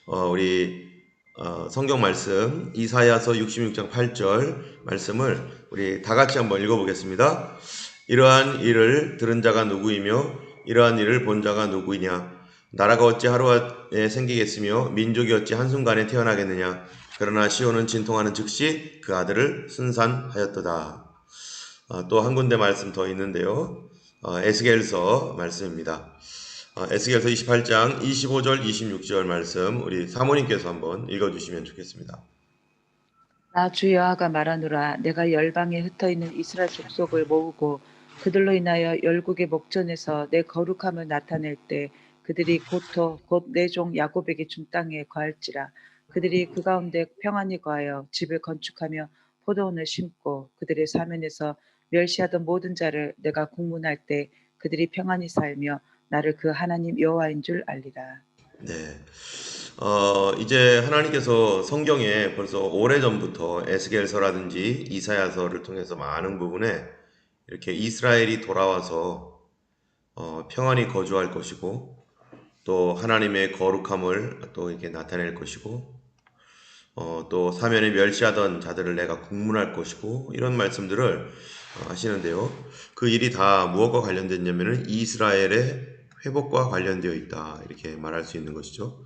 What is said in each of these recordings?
우리 성경 말씀 이사야서 66장 8절 말씀을 우리 다 같이 한번 읽어보겠습니다. 이러한 일을 들은 자가 누구이며 이러한 일을 본 자가 누구이냐? 나라가 어찌 하루에 생기겠으며 민족이 어찌 한순간에 태어나겠느냐? 그러나 시온은 진통하는 즉시 그 아들을 순산하였도다. 또 한 군데 말씀 더 있는데요. 에스겔서 말씀입니다. 에스겔서 28장 25절 26절 말씀 우리 사모님께서 한번 읽어주시면 좋겠습니다. 나 주 여호와가 말하노라. 내가 열방에 흩어있는 이스라엘 족속을 모으고 그들로 인하여 열국의 목전에서 내 거룩함을 나타낼 때 그들이 곧 내 종 야곱에게 준 땅에 거할지라. 그들이 그 가운데 평안히 거하여 집을 건축하며 포도원을 심고 그들의 사면에서 멸시하던 모든 자를 내가 공문할 때 그들이 평안히 살며 나를 그 하나님 여호와인 줄 알리라. 네. 이제 하나님께서 성경에 벌써 오래전부터 에스겔서라든지 이사야서를 통해서 많은 부분에 이렇게 이스라엘이 돌아와서 평안히 거주할 것이고 또 하나님의 거룩함을 또 이렇게 나타낼 것이고 또 사면에 멸시하던 자들을 내가 국문할 것이고 이런 말씀들을 하시는데요. 그 일이 다 무엇과 관련됐냐면은 이스라엘의 회복과 관련되어 있다 이렇게 말할 수 있는 것이죠.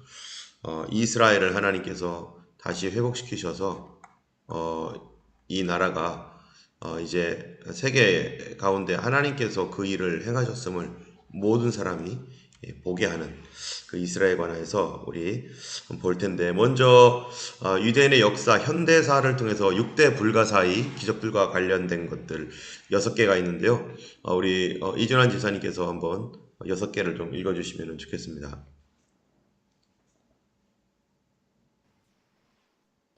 이스라엘을 하나님께서 다시 회복시키셔서 이 나라가 이제 세계 가운데 하나님께서 그 일을 행하셨음을 모든 사람이 보게 하는 그 이스라엘에 관해서 우리 볼 텐데 먼저 유대인의 역사 현대사를 통해서 6대 불가사의 기적들과 관련된 것들 6개가 있는데요. 우리 이준환 지사님께서 한번 6개를 좀 읽어주시면 좋겠습니다.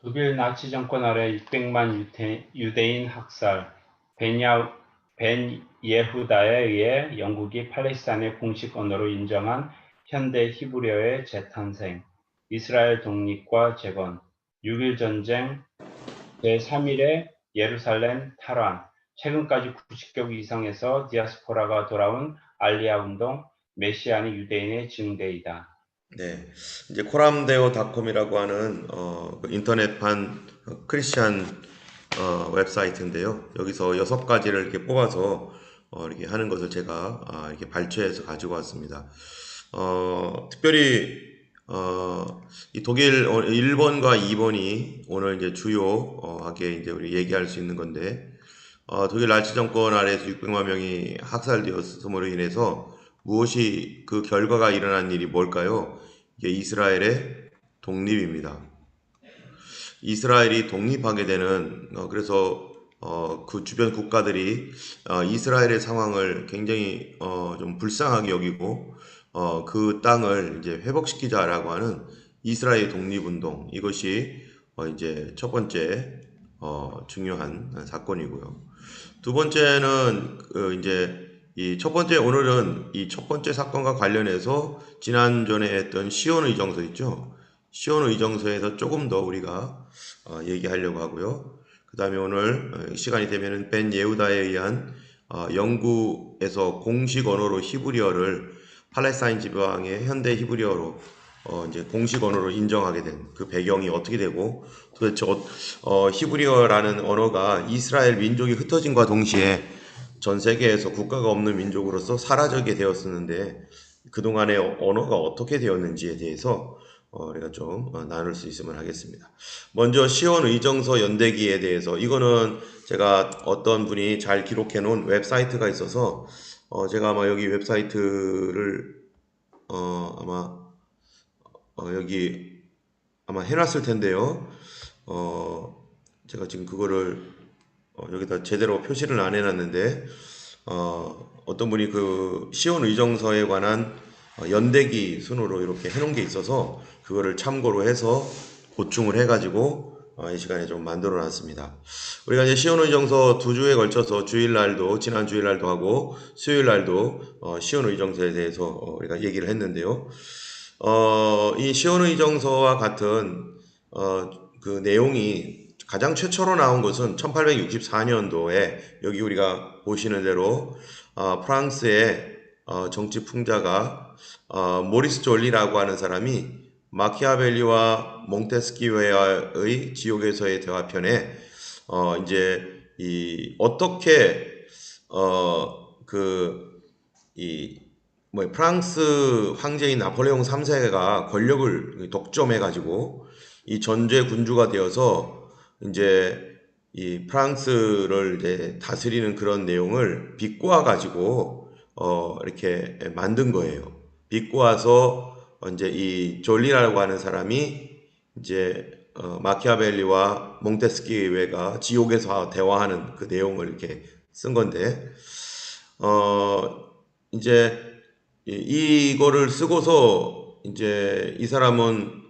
독일 나치 정권 아래 600만 유대인 학살, 벤 예후다에 의해 영국이 팔레스타인의 공식 언어로 인정한 현대 히브리어의 재탄생, 이스라엘 독립과 재건, 6.1 전쟁, 제3일의 예루살렘 탈환, 최근까지 90개국 이상에서 디아스포라가 돌아온 알리아 운동, 메시아닉 유대인의 증대이다. 네, 이제 코람데오닷컴이라고 하는 그 인터넷판 크리스찬 웹사이트인데요. 여기서 6가지를 이렇게 뽑아서 이렇게 하는 것을 제가 이렇게 발췌해서 가지고 왔습니다. 특별히 이 독일 1번과 2번이 오늘 이제 주요하게 이제 우리 얘기할 수 있는 건데 독일 나치 정권 아래에서 600만 명이 학살되었음으로 인해서 무엇이 그 결과가 일어난 일이 뭘까요? 이게 이스라엘의 독립입니다. 이스라엘이 독립하게 되는 그래서 그 주변 국가들이 이스라엘의 상황을 굉장히 좀 불쌍하게 여기고 그 땅을 이제 회복시키자라고 하는 이스라엘 독립운동 이것이 이제 첫 번째 중요한 사건이고요. 두 번째는 이제 이 첫 번째 오늘은 이 첫 번째 사건과 관련해서 지난전에 했던 시온 의정서 있죠. 시온 의정서에서 조금 더 우리가 얘기하려고 하고요. 그 다음에 오늘 시간이 되면은 벤 예후다에 의한 영국에서 공식 언어로 히브리어를 팔레스타인 지방의 현대 히브리어로 이제 공식 언어로 인정하게 된 그 배경이 어떻게 되고 도대체 히브리어라는 언어가 이스라엘 민족이 흩어짐과 동시에 전 세계에서 국가가 없는 민족으로서 사라지게 되었었는데 그동안의 언어가 어떻게 되었는지에 대해서 우리가 좀 나눌 수 있으면 하겠습니다. 먼저 시온 의정서 연대기에 대해서 이거는 제가 어떤 분이 잘 기록해 놓은 웹사이트가 있어서 제가 아마 여기 웹사이트를 아마 여기 아마 해놨을 텐데요. 제가 지금 그거를 여기다 제대로 표시를 안 해놨는데 어떤 분이 그 시온 의정서에 관한 연대기 순으로 이렇게 해놓은 게 있어서 그거를 참고로 해서 보충을 해가지고 이 시간에 좀 만들어 놨습니다. 우리가 이제 시온 의정서 2주에 걸쳐서 주일날도 지난 주일날도 하고 수요일날도 시온 의정서에 대해서 우리가 얘기를 했는데요. 이 시온 의정서와 같은 그 내용이 가장 최초로 나온 것은 1864년도에 여기 우리가 보시는 대로 프랑스의 정치 풍자가 모리스 졸리라고 하는 사람이 마키아벨리와 몽테스키웨어의 지옥에서의 대화편에 이제 이 어떻게 이 프랑스 황제인 나폴레옹 3세가 권력을 독점해 가지고 이 전제 군주가 되어서 이제 이 프랑스를 이제 다스리는 그런 내용을 비꼬아 가지고 이렇게 만든 거예요. 비꼬아서 이제 이 졸리라고 하는 사람이 이제 마키아벨리와 몽테스키웨가 지옥에서 대화하는 그 내용을 이렇게 쓴 건데 이제 이거를 쓰고서 이제 이 사람은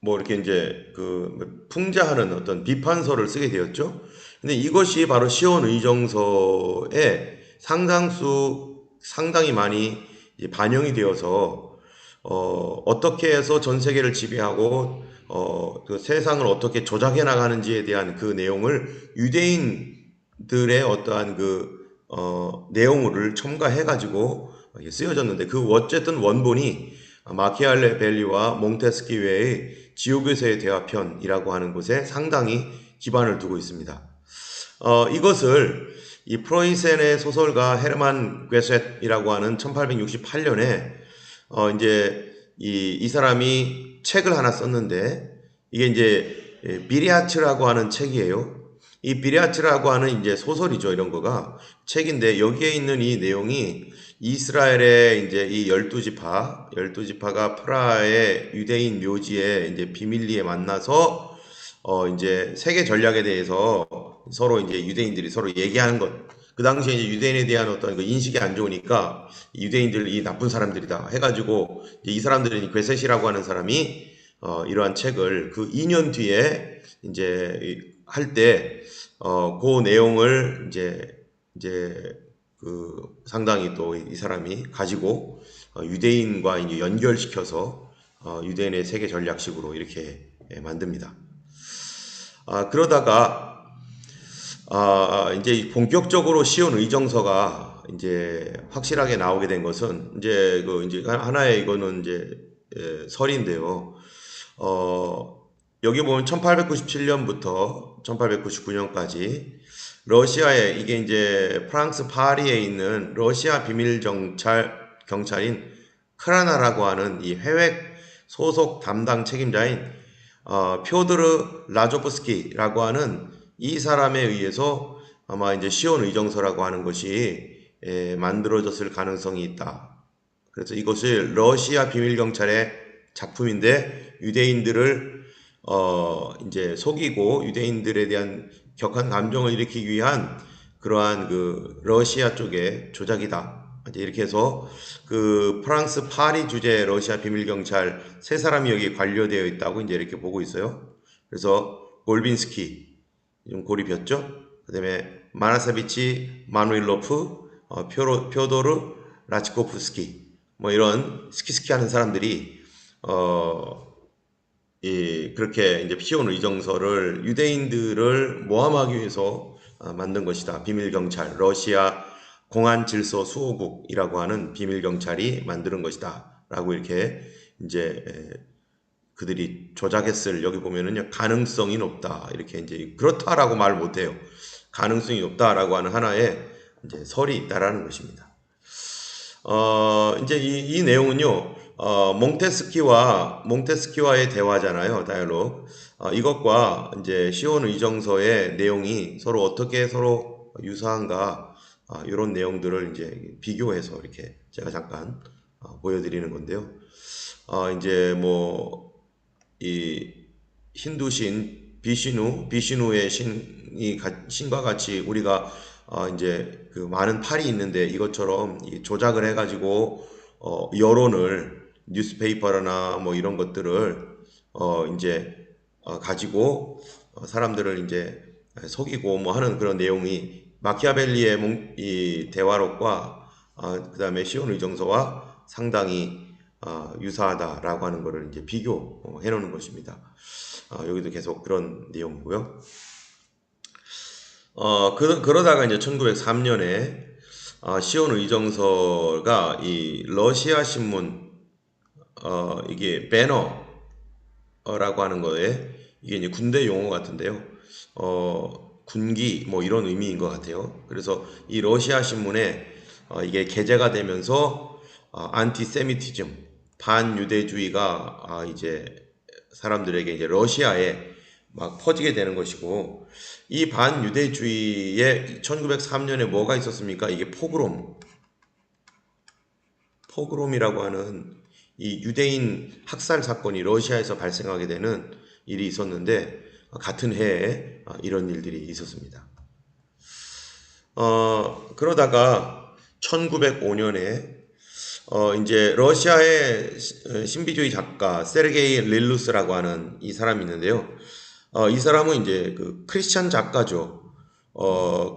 뭐 이렇게 이제 그 풍자하는 어떤 비판서를 쓰게 되었죠. 근데 이것이 바로 시온 의정서에 상당히 많이 이제 반영이 되어서 어떻게 해서 전 세계를 지배하고 그 세상을 어떻게 조작해 나가는지에 대한 그 내용을 유대인들의 어떠한 내용을 첨가해 가지고 쓰여졌는데 그 어쨌든 원본이 마키아벨리와 몽테스키웨의 지옥에서의 대화편이라고 하는 곳에 상당히 기반을 두고 있습니다. 이것을 이 프로이센의 소설가 헤르만 괴셋이라고 하는 1868년에 이제 이 사람이 책을 하나 썼는데 이게 이제 비리아츠라고 하는 책이에요. 이 비리아츠라고 하는 이제 소설이죠. 이런 거가 책인데 여기에 있는 이 내용이 이스라엘의 이제 이 12지파가 프라하의 유대인 묘지에 이제 비밀리에 만나서 이제 세계 전략에 대해서 서로 이제 유대인들이 서로 얘기하는 것. 그 당시에 이제 유대인에 대한 어떤 그 인식이 안 좋으니까 유대인들이 나쁜 사람들이다 해가지고 이 사람들이 괴셋이라고 하는 사람이 이러한 책을 그 2년 뒤에 이제 할 때 그 내용을 이제 그 상당히 또 이 사람이 가지고 유대인과 이제 연결시켜서 유대인의 세계 전략식으로 이렇게 만듭니다. 그러다가 이제 본격적으로 시온 의정서가 이제 확실하게 나오게 된 것은 이제 이제 하나의 이거는 이제 설인데요. 여기 보면 1897년부터 1899년까지 러시아에 이게 이제 프랑스 파리에 있는 러시아 비밀 경찰인 크라나라고 하는 이 해외 소속 담당 책임자인 표드르 라조프스키라고 하는 이 사람에 의해서 아마 이제 시온 의정서라고 하는 것이 만들어졌을 가능성이 있다. 그래서 이것을 러시아 비밀 경찰의 작품인데 유대인들을 이제 속이고 유대인들에 대한 격한 감정을 일으키기 위한 그러한 그 러시아 쪽의 조작이다. 이제 이렇게 해서 그 프랑스 파리 주재 러시아 비밀 경찰 세 사람이 여기 관료되어 있다고 이제 이렇게 보고 있어요. 그래서 골빈스키 좀 골이 폈죠. 그다음에 마나세비치 마누일로프, 표도르 라치코프스키 뭐 이런 스키스키 하는 사람들이 그렇게 이제 시온 의정서를 유대인들을 모함하기 위해서 만든 것이다. 비밀 경찰 러시아 공안 질서 수호국이라고 하는 비밀 경찰이 만드는 것이다라고 이렇게 이제 그들이 조작했을 여기 보면은요 가능성이 높다 이렇게 이제 그렇다라고 말 못해요. 가능성이 높다라고 하는 하나의 이제 설이 있다라는 것입니다. 이제 이 내용은요 몽테스키와의 대화잖아요. 다이얼로그. 이것과 이제 시온 의정서의 내용이 서로 어떻게 서로 유사한가 이런 내용들을 이제 비교해서 이렇게 제가 잠깐 보여드리는 건데요. 이제 뭐 이 힌두신 비시누의 신과 같이 우리가 이제 그 많은 팔이 있는데 이것처럼 조작을 해가지고 여론을 뉴스페이퍼나 뭐 이런 것들을 이제 가지고 사람들을 이제 속이고 뭐 하는 그런 내용이 마키아벨리의 이 대화록과 그다음에 시온 의정서와 상당히 유사하다라고 하는 것을 이제 비교해 놓는 것입니다. 여기도 계속 그런 내용이고요. 그러다가 이제 1903년에 시온 의정서가 이 러시아 신문 이게 배너라고 하는 거에 이게 이제 군대 용어 같은데요. 군기 뭐 이런 의미인 것 같아요. 그래서 이 러시아 신문에 이게 게재가 되면서 안티세미티즘 반유대주의가 이제 사람들에게 이제 러시아에 막 퍼지게 되는 것이고 이 반유대주의에 1903년에 뭐가 있었습니까? 이게 포그롬이라고 하는 이 유대인 학살 사건이 러시아에서 발생하게 되는 일이 있었는데 같은 해에 이런 일들이 있었습니다. 그러다가 1905년에 이제 러시아의 신비주의 작가 세르게이 릴루스라고 하는 이 사람이 있는데요. 이 사람은 이제 그 크리스찬 작가죠.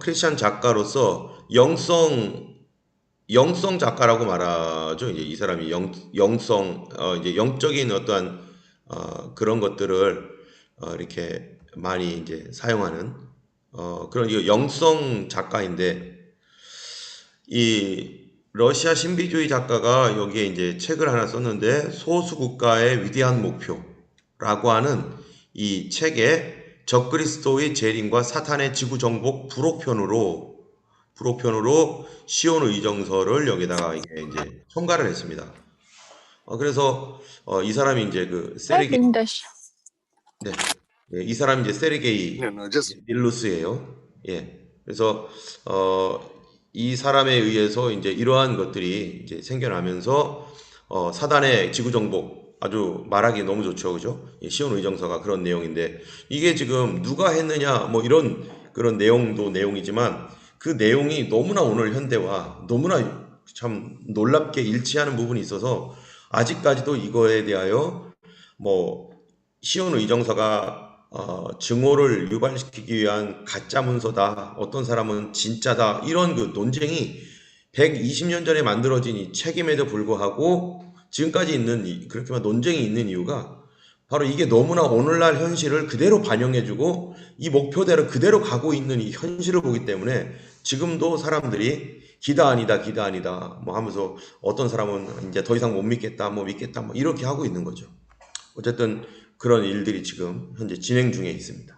크리스찬 작가로서 영성 작가라고 말하죠. 이제 이 사람이 영성, 이제 영적인 어떠한, 그런 것들을, 이렇게 많이 이제 사용하는, 그런 이 영성 작가인데, 이 러시아 신비주의 작가가 여기에 이제 책을 하나 썼는데, 소수국가의 위대한 목표라고 하는 이 책에 적그리스도의 재림과 사탄의 지구 정복 부록편으로 시온 의정서를 여기다가 이게 이제 첨가를 했습니다. 그래서 이 사람이 이제 그 세르게이 네, 이 사람이 이제 세르게이 No, no, just 닐루스예요. 예, 그래서 이 사람에 의해서 이제 이러한 것들이 이제 생겨나면서 사단의 지구 정복 아주 말하기 너무 좋죠, 그죠? 시온 의정서가 그런 내용인데 이게 지금 누가 했느냐 뭐 이런 그런 내용도 내용이지만 그 내용이 너무나 오늘 현대와 너무나 참 놀랍게 일치하는 부분이 있어서 아직까지도 이거에 대하여 뭐 시온 의정서가 증오를 유발시키기 위한 가짜 문서다. 어떤 사람은 진짜다. 이런 그 논쟁이 120년 전에 만들어진 이 책임에도 불구하고 지금까지 있는 그렇게만 논쟁이 있는 이유가 바로 이게 너무나 오늘날 현실을 그대로 반영해주고 이 목표대로 그대로 가고 있는 이 현실을 보기 때문에 지금도 사람들이 기다 아니다 뭐 하면서 어떤 사람은 이제 더 이상 못 믿겠다 뭐 믿겠다 뭐 이렇게 하고 있는 거죠. 어쨌든 그런 일들이 지금 현재 진행 중에 있습니다.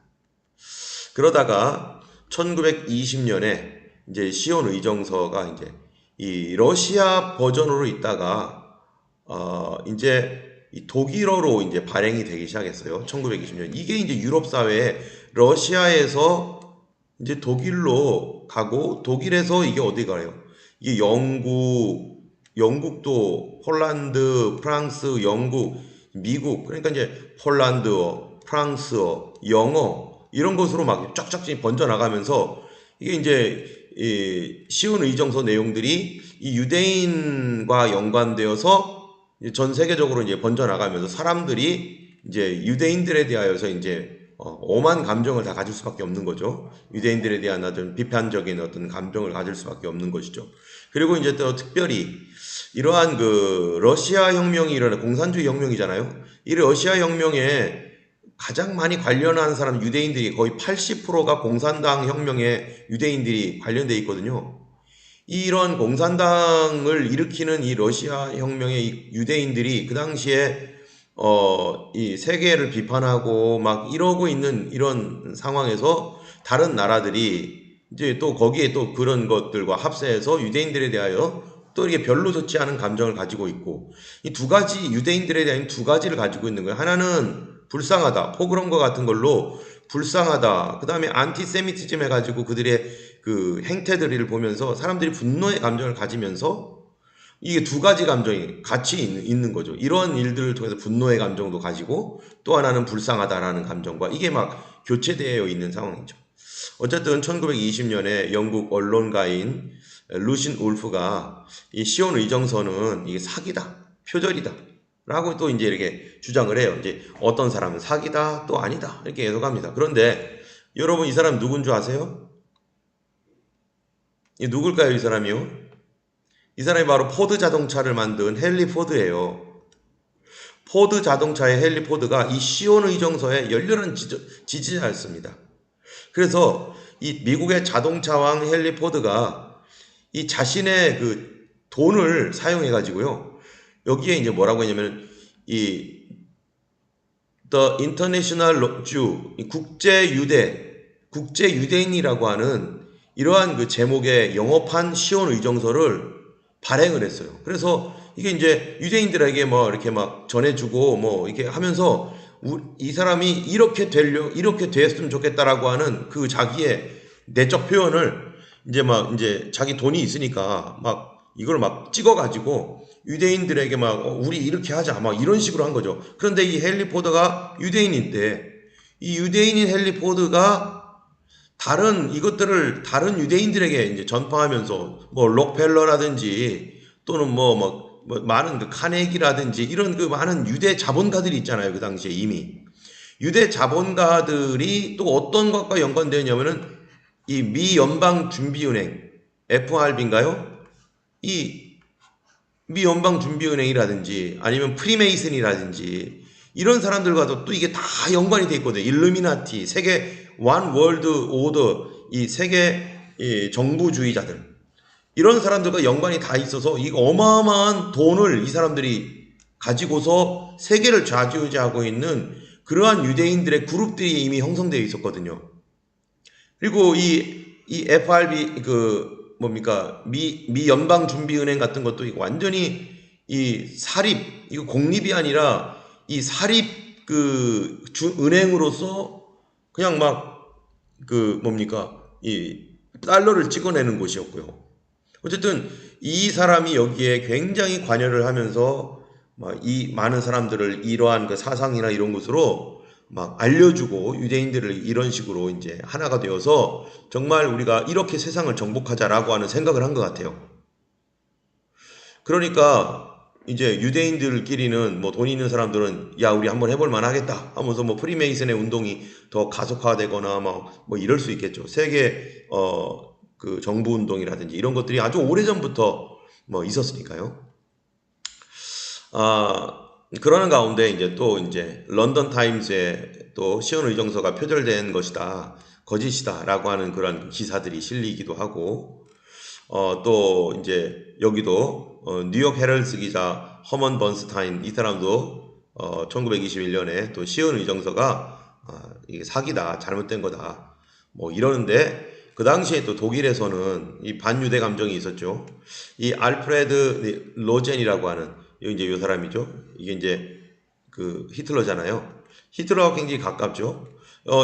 그러다가 1920년에 이제 시온 의정서가 이제 이 러시아 버전으로 있다가 이제 이 독일어로 이제 발행이 되기 시작했어요. 1920년. 이게 이제 유럽 사회에 러시아에서 이제 독일로 가고 독일에서 이게 어디 가요? 이게 영국도 폴란드, 프랑스, 영국, 미국 그러니까 이제 폴란드어, 프랑스어, 영어 이런 것으로 막 쫙쫙 번져 나가면서 이게 이제 이 시온 의정서 내용들이 이 유대인과 연관되어서 전 세계적으로 이제 번져 나가면서 사람들이 이제 유대인들에 대하여서 이제 오만 감정을 다 가질 수밖에 없는 거죠. 유대인들에 대한 어떤 비판적인 어떤 감정을 가질 수밖에 없는 것이죠. 그리고 이제 또 특별히 이러한 그 러시아 혁명이 일어나 공산주의 혁명이잖아요. 이 러시아 혁명에 가장 많이 관련한 사람 유대인들이 거의 80%가 공산당 혁명에 유대인들이 관련돼 있거든요. 이런 공산당을 일으키는 이 러시아 혁명의 유대인들이 그 당시에 이 세계를 비판하고 막 이러고 있는 이런 상황에서 다른 나라들이 이제 또 거기에 또 그런 것들과 합세해서 유대인들에 대하여 또 이게 별로 좋지 않은 감정을 가지고 있고 이 두 가지 유대인들에 대한 두 가지를 가지고 있는 거예요. 하나는 불쌍하다, 포그롬과 같은 걸로 불쌍하다. 그 다음에 안티세미티즘 해가지고 그들의 그 행태들을 보면서 사람들이 분노의 감정을 가지면서 이게 두 가지 감정이 같이 있는 거죠. 이런 일들을 통해서 분노의 감정도 가지고 또 하나는 불쌍하다라는 감정과 이게 막 교체되어 있는 상황이죠. 어쨌든 1920년에 영국 언론가인 루신 울프가 이 시온 의정서는 이게 사기다, 표절이다. 라고 또 이제 이렇게 주장을 해요. 이제 어떤 사람은 사기다, 또 아니다. 이렇게 해석합니다. 그런데 여러분 이 사람 누군 줄 아세요? 이 누굴까요, 이 사람이요? 이 사람이 바로 포드 자동차를 만든 헨리 포드예요. 포드 자동차의 헨리 포드가 이 시온 의정서에 열렬한 지지자였습니다. 그래서 이 미국의 자동차왕 헨리 포드가 이 자신의 그 돈을 사용해 가지고요. 여기에 이제 뭐라고 했냐면 이 The International Jew, 이 국제 유대인이라고 하는 이러한 그 제목의 영어판 시온 의정서를 발행을 했어요. 그래서 이게 이제 유대인들에게 뭐 이렇게 막 전해주고 뭐 이렇게 하면서 이 사람이 이렇게 됐으면 좋겠다라고 하는 그 자기의 내적 표현을 이제 막 이제 자기 돈이 있으니까 막 이걸 막 찍어가지고 유대인들에게 막 우리 이렇게 하자 막 이런 식으로 한 거죠. 그런데 이 헨리 포드가 유대인인데 이 유대인인 헨리 포드가 이것들을 다른 유대인들에게 이제 전파하면서 뭐 록펠러라든지 또는 뭐 많은 그 카네기라든지 이런 그 많은 유대 자본가들이 있잖아요. 그 당시에 이미. 유대 자본가들이 또 어떤 것과 연관되어 있냐면은 이 미 연방 준비은행 FRB인가요? 이 미 연방 준비은행이라든지 아니면 프리메이슨이라든지 이런 사람들과도 또 이게 다 연관이 돼 있거든요. 일루미나티, 세계 원 월드 오더, 이 세계 이 정부주의자들 이런 사람들과 연관이 다 있어서 이 어마어마한 돈을 이 사람들이 가지고서 세계를 좌지우지하고 있는 그러한 유대인들의 그룹들이 이미 형성되어 있었거든요. 그리고 이 FRB 미 연방준비은행 같은 것도 이거 완전히 이 사립 이거 공립이 아니라 이 사립 은행으로서 그냥 막 이 달러를 찍어내는 곳이었고요. 어쨌든 이 사람이 여기에 굉장히 관여를 하면서 막 이 많은 사람들을 이러한 그 사상이나 이런 것으로 막 알려주고 유대인들을 이런 식으로 이제 하나가 되어서 정말 우리가 이렇게 세상을 정복하자라고 하는 생각을 한 것 같아요. 그러니까 이제 유대인들끼리는 뭐 돈 있는 사람들은 야 우리 한번 해볼 만하겠다 하면서 뭐 프리메이슨의 운동이 더 가속화되거나 뭐 이럴 수 있겠죠. 세계 그 정부 운동이라든지 이런 것들이 아주 오래전부터 뭐 있었으니까요. 그러는 가운데 이제 런던 타임스에 또 시온 의정서가 표절된 것이다, 거짓이다라고 하는 그런 기사들이 실리기도 하고, 또 이제 여기도 뉴욕 헤럴스 기자 허먼 번스타인 이 사람도 1921년에 또 시온 의정서가 이게 사기다, 잘못된 거다, 뭐 이러는데 그 당시에 또 독일에서는 이 반유대 감정이 있었죠. 이 알프레드 로젠이라고 하는 이제 이 사람이죠. 이게 이제 그 히틀러잖아요. 히틀러와 굉장히 가깝죠.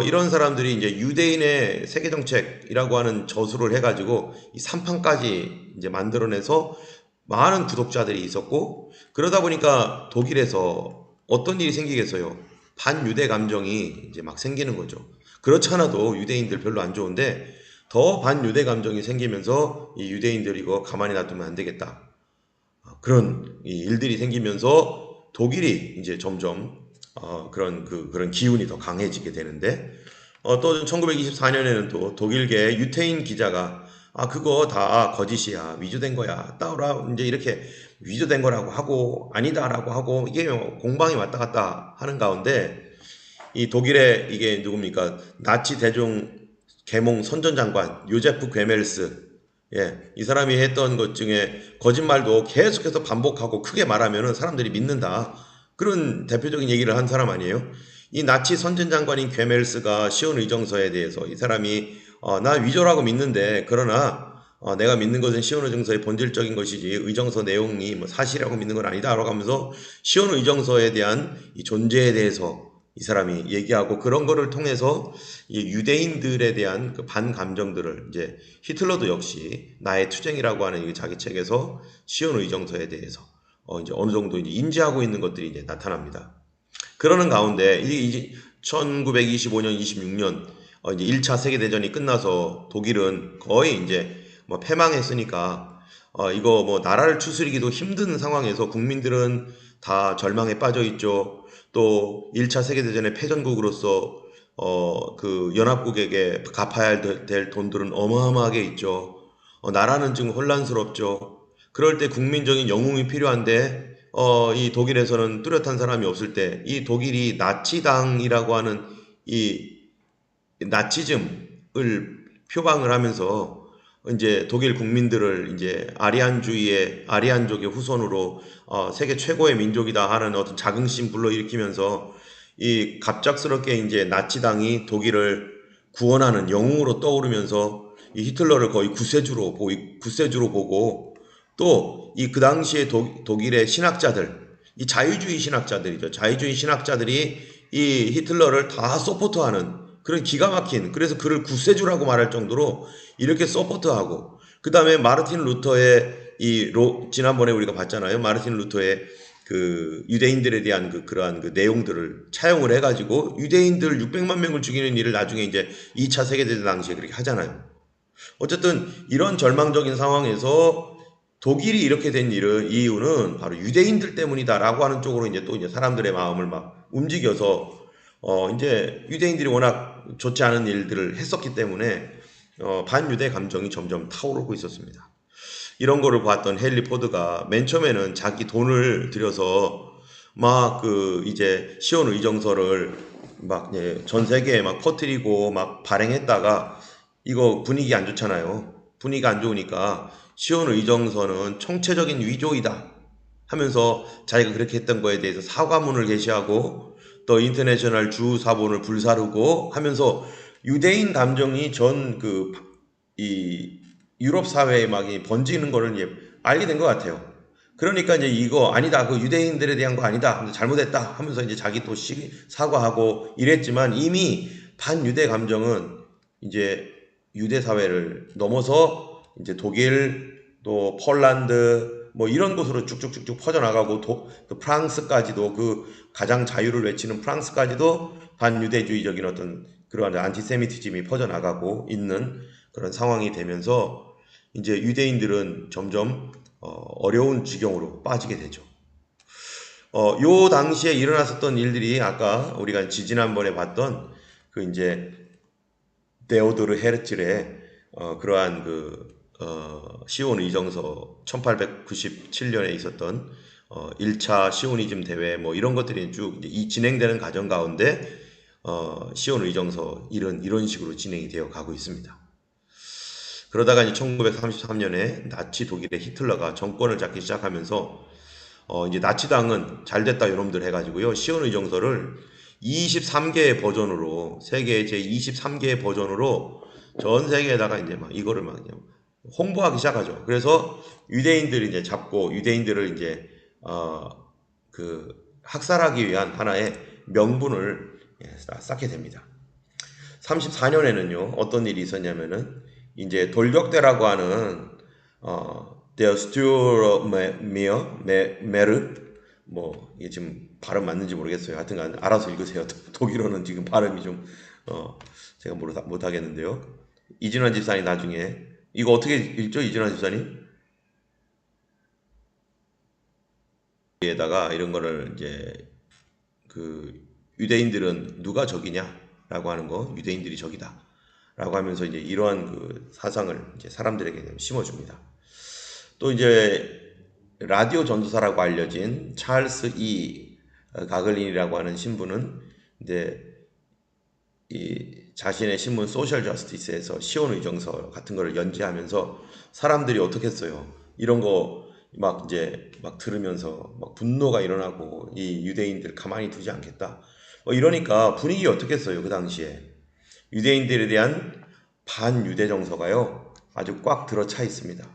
이런 사람들이 이제 유대인의 세계 정책이라고 하는 저수를 해가지고 이 3판까지 이제 만들어내서 많은 구독자들이 있었고 그러다 보니까 독일에서 어떤 일이 생기겠어요? 반유대 감정이 이제 막 생기는 거죠. 그렇지 않아도 유대인들 별로 안 좋은데 더 반유대 감정이 생기면서 이 유대인들 이거 가만히 놔두면 안 되겠다. 그런 일들이 생기면서 독일이 이제 점점 그런 기운이 더 강해지게 되는데 또 1924년에는 또 독일계 유태인 기자가 그거 다 거짓이야, 위조된 거야, 따오라 이제 이렇게 위조된 거라고 하고 아니다라고 하고 이게 공방이 왔다 갔다 하는 가운데 이 독일의 이게 누굽니까? 나치 대중 계몽 선전장관 요제프 괴멜스, 이 사람이 했던 것 중에 거짓말도 계속해서 반복하고 크게 말하면은 사람들이 믿는다. 그런 대표적인 얘기를 한 사람 아니에요? 이 나치 선전장관인 괴멜스가 시온 의정서에 대해서 이 사람이 나 위조라고 믿는데 그러나 내가 믿는 것은 시온 의정서의 본질적인 것이지 의정서 내용이 뭐 사실이라고 믿는 건 아니다라고 하면서 시온 의정서에 대한 이 존재에 대해서 이 사람이 얘기하고 그런 거를 통해서 이 유대인들에 대한 그 반감정들을 이제 히틀러도 역시 나의 투쟁이라고 하는 이 자기 책에서 시온 의정서에 대해서 이제 어느 정도 이제 인지하고 있는 것들이 이제 나타납니다. 그러는 가운데 이제 1925년, 26년 이제 1차 세계대전이 끝나서 독일은 거의 이제 뭐 패망했으니까 이거 뭐 나라를 추스리기도 힘든 상황에서 국민들은 다 절망에 빠져 있죠. 또 1차 세계대전의 패전국으로서 그 연합국에게 갚아야 될 돈들은 어마어마하게 있죠. 나라는 지금 혼란스럽죠. 그럴 때 국민적인 영웅이 필요한데 이 독일에서는 뚜렷한 사람이 없을 때 이 독일이 나치당이라고 하는 이 나치즘을 표방을 하면서 이제 독일 국민들을 이제 아리안족의 후손으로 세계 최고의 민족이다 하는 어떤 자긍심 불러일으키면서 이 갑작스럽게 이제 나치당이 독일을 구원하는 영웅으로 떠오르면서 이 히틀러를 거의 구세주로 보고 또 이 그 당시에 독일의 신학자들, 이 자유주의 신학자들이죠. 자유주의 신학자들이 이 히틀러를 다 서포트하는 그런 기가 막힌, 그래서 그를 구세주라고 말할 정도로 이렇게 서포트하고, 그 다음에 마르틴 루터의 지난번에 우리가 봤잖아요. 마르틴 루터의 그 유대인들에 대한 그러한 그 내용들을 차용을 해가지고 유대인들 600만 명을 죽이는 일을 나중에 이제 2차 세계대전 당시에 그렇게 하잖아요. 어쨌든 이런 절망적인 상황에서 독일이 이렇게 된 이유는 바로 유대인들 때문이다라고 하는 쪽으로 이제 또 이제 사람들의 마음을 막 움직여서 이제 유대인들이 워낙 좋지 않은 일들을 했었기 때문에 반유대 감정이 점점 타오르고 있었습니다. 이런 거를 봤던 헨리 포드가 맨 처음에는 자기 돈을 들여서 막 이제 시온 의정서를 막 전 세계에 막 퍼뜨리고 막 발행했다가 이거 분위기 안 좋잖아요. 분위기가 안 좋으니까 시온 의정서는 총체적인 위조이다 하면서 자기가 그렇게 했던 거에 대해서 사과문을 게시하고 또 인터내셔널 주 사본을 불사르고 하면서 유대인 감정이 이 유럽 사회에 막 번지는 거를 이제 알게 된 것 같아요. 그러니까 이제 이거 아니다, 그 유대인들에 대한 거 아니다, 잘못했다 하면서 이제 자기 또 사과하고 이랬지만 이미 반유대 감정은 이제 유대 사회를 넘어서 이제 독일 또 폴란드 뭐 이런 곳으로 쭉쭉쭉쭉 퍼져나가고 또 프랑스까지도 그 가장 자유를 외치는 프랑스까지도 반유대주의적인 어떤 그러한 안티세미티즘이 퍼져나가고 있는 그런 상황이 되면서 이제 유대인들은 점점 어려운 지경으로 빠지게 되죠. 요 당시에 일어났었던 일들이 아까 우리가 지난번에 봤던 그 이제 데오도르 헤르츠의 그러한 시온 의정서 1897년에 있었던 1차 시오니즘 대회 뭐 이런 것들이 쭉 이 진행되는 과정 가운데 시온 의정서 이런 식으로 진행이 되어 가고 있습니다. 그러다가 이제 1933년에 나치 독일의 히틀러가 정권을 잡기 시작하면서 이제 나치당은 잘됐다 이놈들 해가지고요. 시온 의정서를 23개의 버전으로 세계 제 23개의 버전으로 전 세계에다가 이제 막 이거를 막 홍보하기 시작하죠. 그래서 유대인들을 이제 잡고 유대인들을 이제 학살하기 위한 하나의 명분을 쌓게 됩니다. 34년에는요 어떤 일이 있었냐면은 이제 돌격대라고 하는 Der Stürmer 뭐 이게 지금 발음 맞는지 모르겠어요. 하여튼간 알아서 읽으세요. 독일어는 지금 발음이 좀 제가 못 하겠는데요. 이진환 집사님 나중에 이거 어떻게 읽죠? 이진환 집사님? 에다가 이런 거를 이제 유대인들은 누가 적이냐라고 하는 거, 유대인들이 적이다라고 하면서 이제 이러한 사상을 이제 사람들에게 심어줍니다. 또 이제 라디오 전도사라고 알려진 찰스 가글린이라고 하는 신부는 이제 자신의 신문 소셜 저스티스에서 시온 의정서 같은 거를 연재하면서 사람들이 어떻게 했어요? 이런 거 막 들으면서 막 분노가 일어나고 이 유대인들 가만히 두지 않겠다. 이러니까 분위기 어떻게 했어요? 그 당시에 유대인들에 대한 반유대 정서가요 아주 꽉 들어차 있습니다.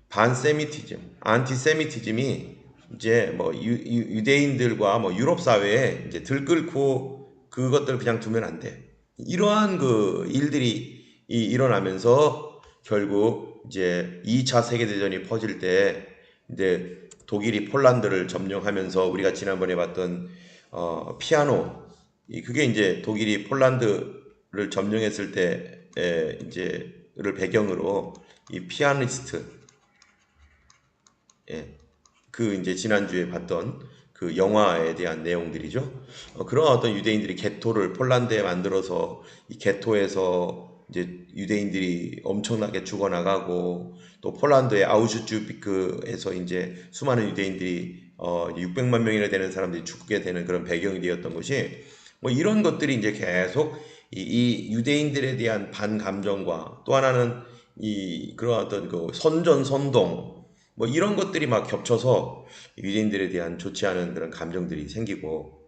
반세미티즘, 안티세미티즘이 이제 뭐 유대인들과 뭐 유럽 사회에 이제 들끓고 그것들 그냥 두면 안 돼. 이러한 일들이 일어나면서 결국 이제 2차 세계대전이 퍼질 때 이제 독일이 폴란드를 점령하면서 우리가 지난번에 봤던 피아노 그게 이제 독일이 폴란드를 점령했을 때 이제를 배경으로 이 피아니스트 이제 지난주에 봤던 그 영화에 대한 내용들이죠. 그런 어떤 유대인들이 게토를 폴란드에 만들어서 이 게토에서 이제 유대인들이 엄청나게 죽어나가고 또 폴란드의 아우슈트비크에서 이제 수많은 유대인들이 600만 명이나 되는 사람들이 죽게 되는 그런 배경이 되었던 것이 뭐 이런 것들이 이제 계속 이 유대인들에 대한 반감정과 또 하나는 그런 어떤 그 선전 선동 뭐 이런 것들이 막 겹쳐서 유대인들에 대한 좋지 않은 그런 감정들이 생기고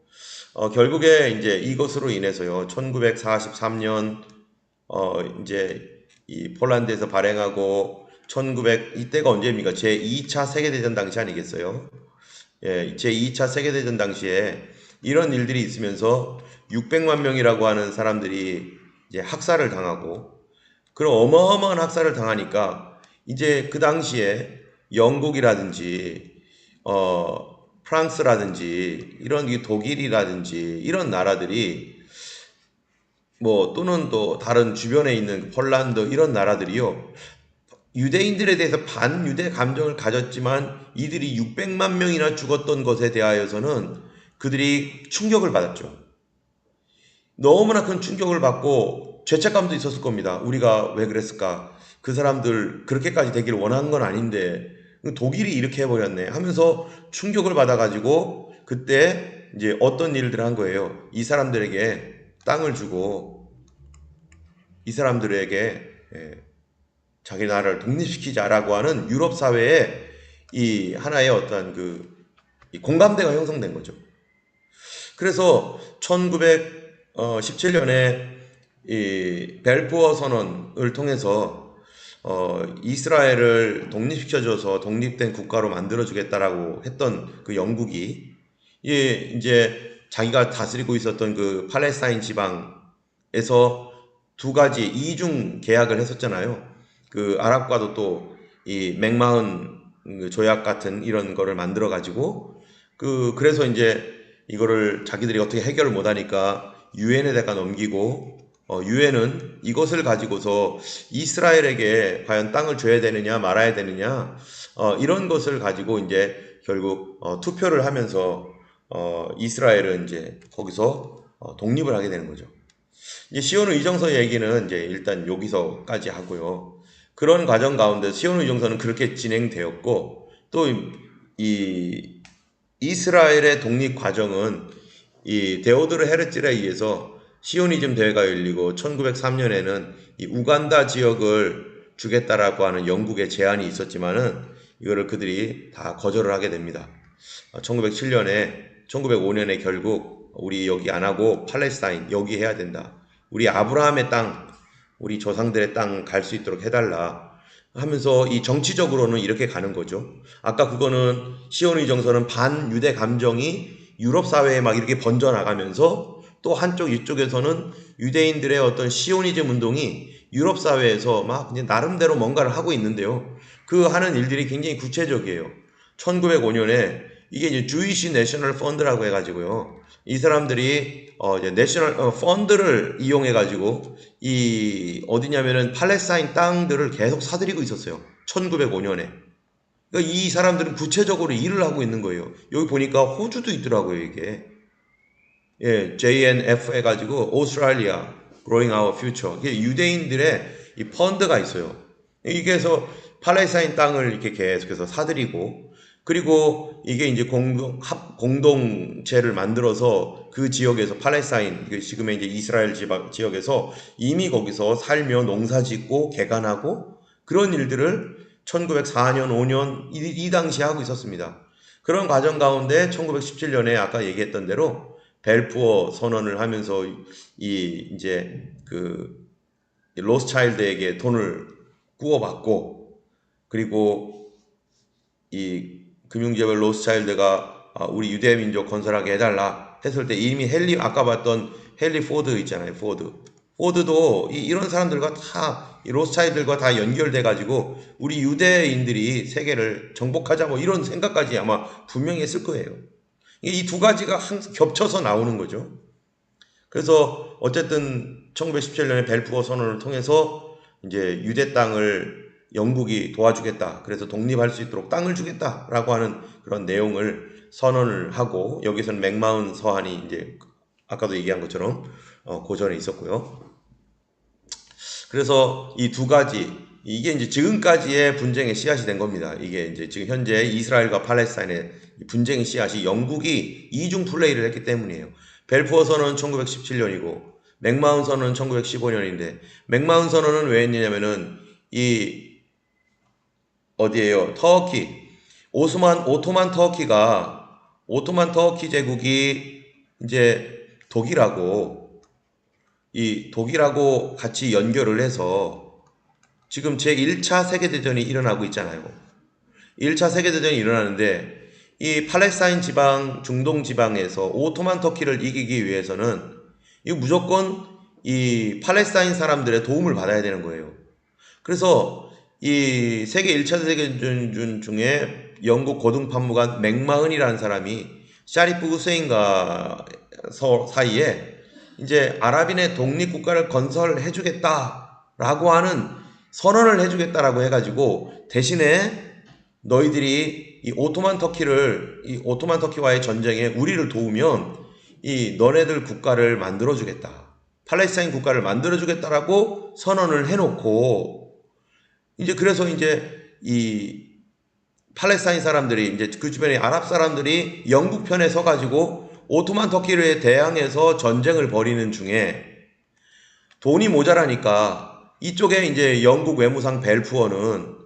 결국에 이제 이것으로 인해서요 1943년 이제 이 폴란드에서 발행하고 1900 이때가 언제입니까? 제2차 세계대전 당시 아니겠어요? 예, 제2차 세계대전 당시에 이런 일들이 있으면서 600만 명이라고 하는 사람들이 이제 학살을 당하고 그런 어마어마한 학살을 당하니까 이제 그 당시에 영국이라든지 프랑스라든지 이런 독일이라든지 이런 나라들이 뭐 또는 또 다른 주변에 있는 폴란드 이런 나라들이요. 유대인들에 대해서 반유대 감정을 가졌지만 이들이 600만 명이나 죽었던 것에 대하여서는 그들이 충격을 받았죠. 너무나 큰 충격을 받고 죄책감도 있었을 겁니다. 우리가 왜 그랬을까? 그 사람들 그렇게까지 되길 원한 건 아닌데 독일이 이렇게 해버렸네 하면서 충격을 받아가지고 그때 이제 어떤 일들을 한 거예요. 이 사람들에게 땅을 주고 이 사람들에게 자기 나라를 독립시키자라고 하는 유럽 사회에 이 하나의 어떤 이 공감대가 형성된 거죠. 그래서 1917년에 이 벨푸어 선언을 통해서 이스라엘을 독립시켜줘서 독립된 국가로 만들어주겠다라고 했던 그 영국이 이제 자기가 다스리고 있었던 그 팔레스타인 지방에서 두 가지 이중 계약을 했었잖아요. 그 아랍과도 또 이 맥마흔 조약 같은 이런 거를 만들어 가지고 그래서 이제 이거를 자기들이 어떻게 해결을 못 하니까 유엔에다가 넘기고 유엔은 이것을 가지고서 이스라엘에게 과연 땅을 줘야 되느냐 말아야 되느냐 이런 것을 가지고 이제 결국 투표를 하면서 이스라엘은 이제 거기서 독립을 하게 되는 거죠. 이제 시온 의정서 얘기는 이제 일단 여기서까지 하고요. 그런 과정 가운데 시온 의정서는 그렇게 진행되었고 또 이 이스라엘의 독립 과정은 이 데오도르 헤르츠에 의해서 시오니즘 대회가 열리고 1903년에는 이 우간다 지역을 주겠다라고 하는 영국의 제안이 있었지만은 이거를 그들이 다 거절을 하게 됩니다. 1905년에 결국 우리 여기 안 하고 팔레스타인 여기 해야 된다. 우리 아브라함의 땅, 우리 조상들의 땅 갈 수 있도록 해달라. 하면서 이 정치적으로는 이렇게 가는 거죠. 아까 그거는 시온의 정서는 반유대 감정이 유럽 사회에 막 이렇게 번져나가면서 또 한쪽 이쪽에서는 유대인들의 어떤 시오니즘 운동이 유럽 사회에서 막 그냥 나름대로 뭔가를 하고 있는데요. 그 하는 일들이 굉장히 구체적이에요. 1905년에 이게 이제 주이시 내셔널 펀드라고 해가지고요. 이 사람들이 이제 내셔널 펀드를 이용해가지고 이 어디냐면은 팔레스타인 땅들을 계속 사들이고 있었어요. 1905년에. 그러니까 이 사람들은 구체적으로 일을 하고 있는 거예요. 여기 보니까 호주도 있더라고요, 이게. 예, JNF 해가지고 Australia Growing Our Future. 이게 유대인들의 이 펀드가 있어요. 이게서 팔레스타인 땅을 이렇게 계속해서 사들이고 그리고 이게 이제 공동체를 만들어서 그 지역에서 팔레스타인 지금의 이제 이스라엘 지역에서 이미 거기서 살며 농사 짓고 개간하고 그런 일들을 1904년 5년 이 당시에 하고 있었습니다. 그런 과정 가운데 1917년에 아까 얘기했던 대로 벨푸어 선언을 하면서 이제 그 로스차일드에게 돈을 구워받고 그리고 이 금융재벌 로스차일드가 우리 유대 민족 건설하게 해달라 했을 때 이미 아까 봤던 헨리 포드 있잖아요. 포드도 이런 사람들과 다 로스차일드들과 다 연결돼 가지고 우리 유대인들이 세계를 정복하자 뭐 이런 생각까지 아마 분명히 했을 거예요. 이 두 가지가 항상 겹쳐서 나오는 거죠. 그래서 어쨌든 1917년에 벨푸어 선언을 통해서 이제 유대 땅을 영국이 도와주겠다. 그래서 독립할 수 있도록 땅을 주겠다라고 하는 그런 내용을 선언을 하고 여기서는 맥마흔 서한이 이제 아까도 얘기한 것처럼 고전에 있었고요. 그래서 이 두 가지 이게 이제 지금까지의 분쟁의 씨앗이 된 겁니다. 이게 이제 지금 현재 이스라엘과 팔레스타인의 분쟁의 씨앗이 영국이 이중 플레이를 했기 때문이에요. 벨푸어 선언은 1917년이고 맥마흔 선언은 1915년인데 맥마흔 선언은 왜 했느냐면은 이 어디에요? 터키. 오토만 터키 제국이 이제 독일하고 같이 연결을 해서 지금 제1차 세계대전이 일어나고 있잖아요. 1차 세계대전이 일어나는데 이 팔레스타인 지방, 중동 지방에서 오토만 터키를 이기기 위해서는 이 무조건 이 팔레스타인 사람들의 도움을 받아야 되는 거예요. 그래서 이 세계 1차 세계대전 중에 영국 고등판무관 맥마흔이라는 사람이 샤리프 후세인과 사이에 이제 아랍인의 독립국가를 건설해 주겠다라고 하는 선언을 해 주겠다라고 해가지고 대신에 너희들이 이 오토만 터키와의 전쟁에 우리를 도우면 이 너네들 국가를 만들어 주겠다. 팔레스타인 국가를 만들어 주겠다라고 선언을 해놓고 이제 그래서 이제 이 팔레스타인 사람들이 이제 그 주변의 아랍 사람들이 영국 편에 서가지고 오토만 터키를 대항해서 전쟁을 벌이는 중에 돈이 모자라니까 이쪽에 이제 영국 외무상 벨푸어는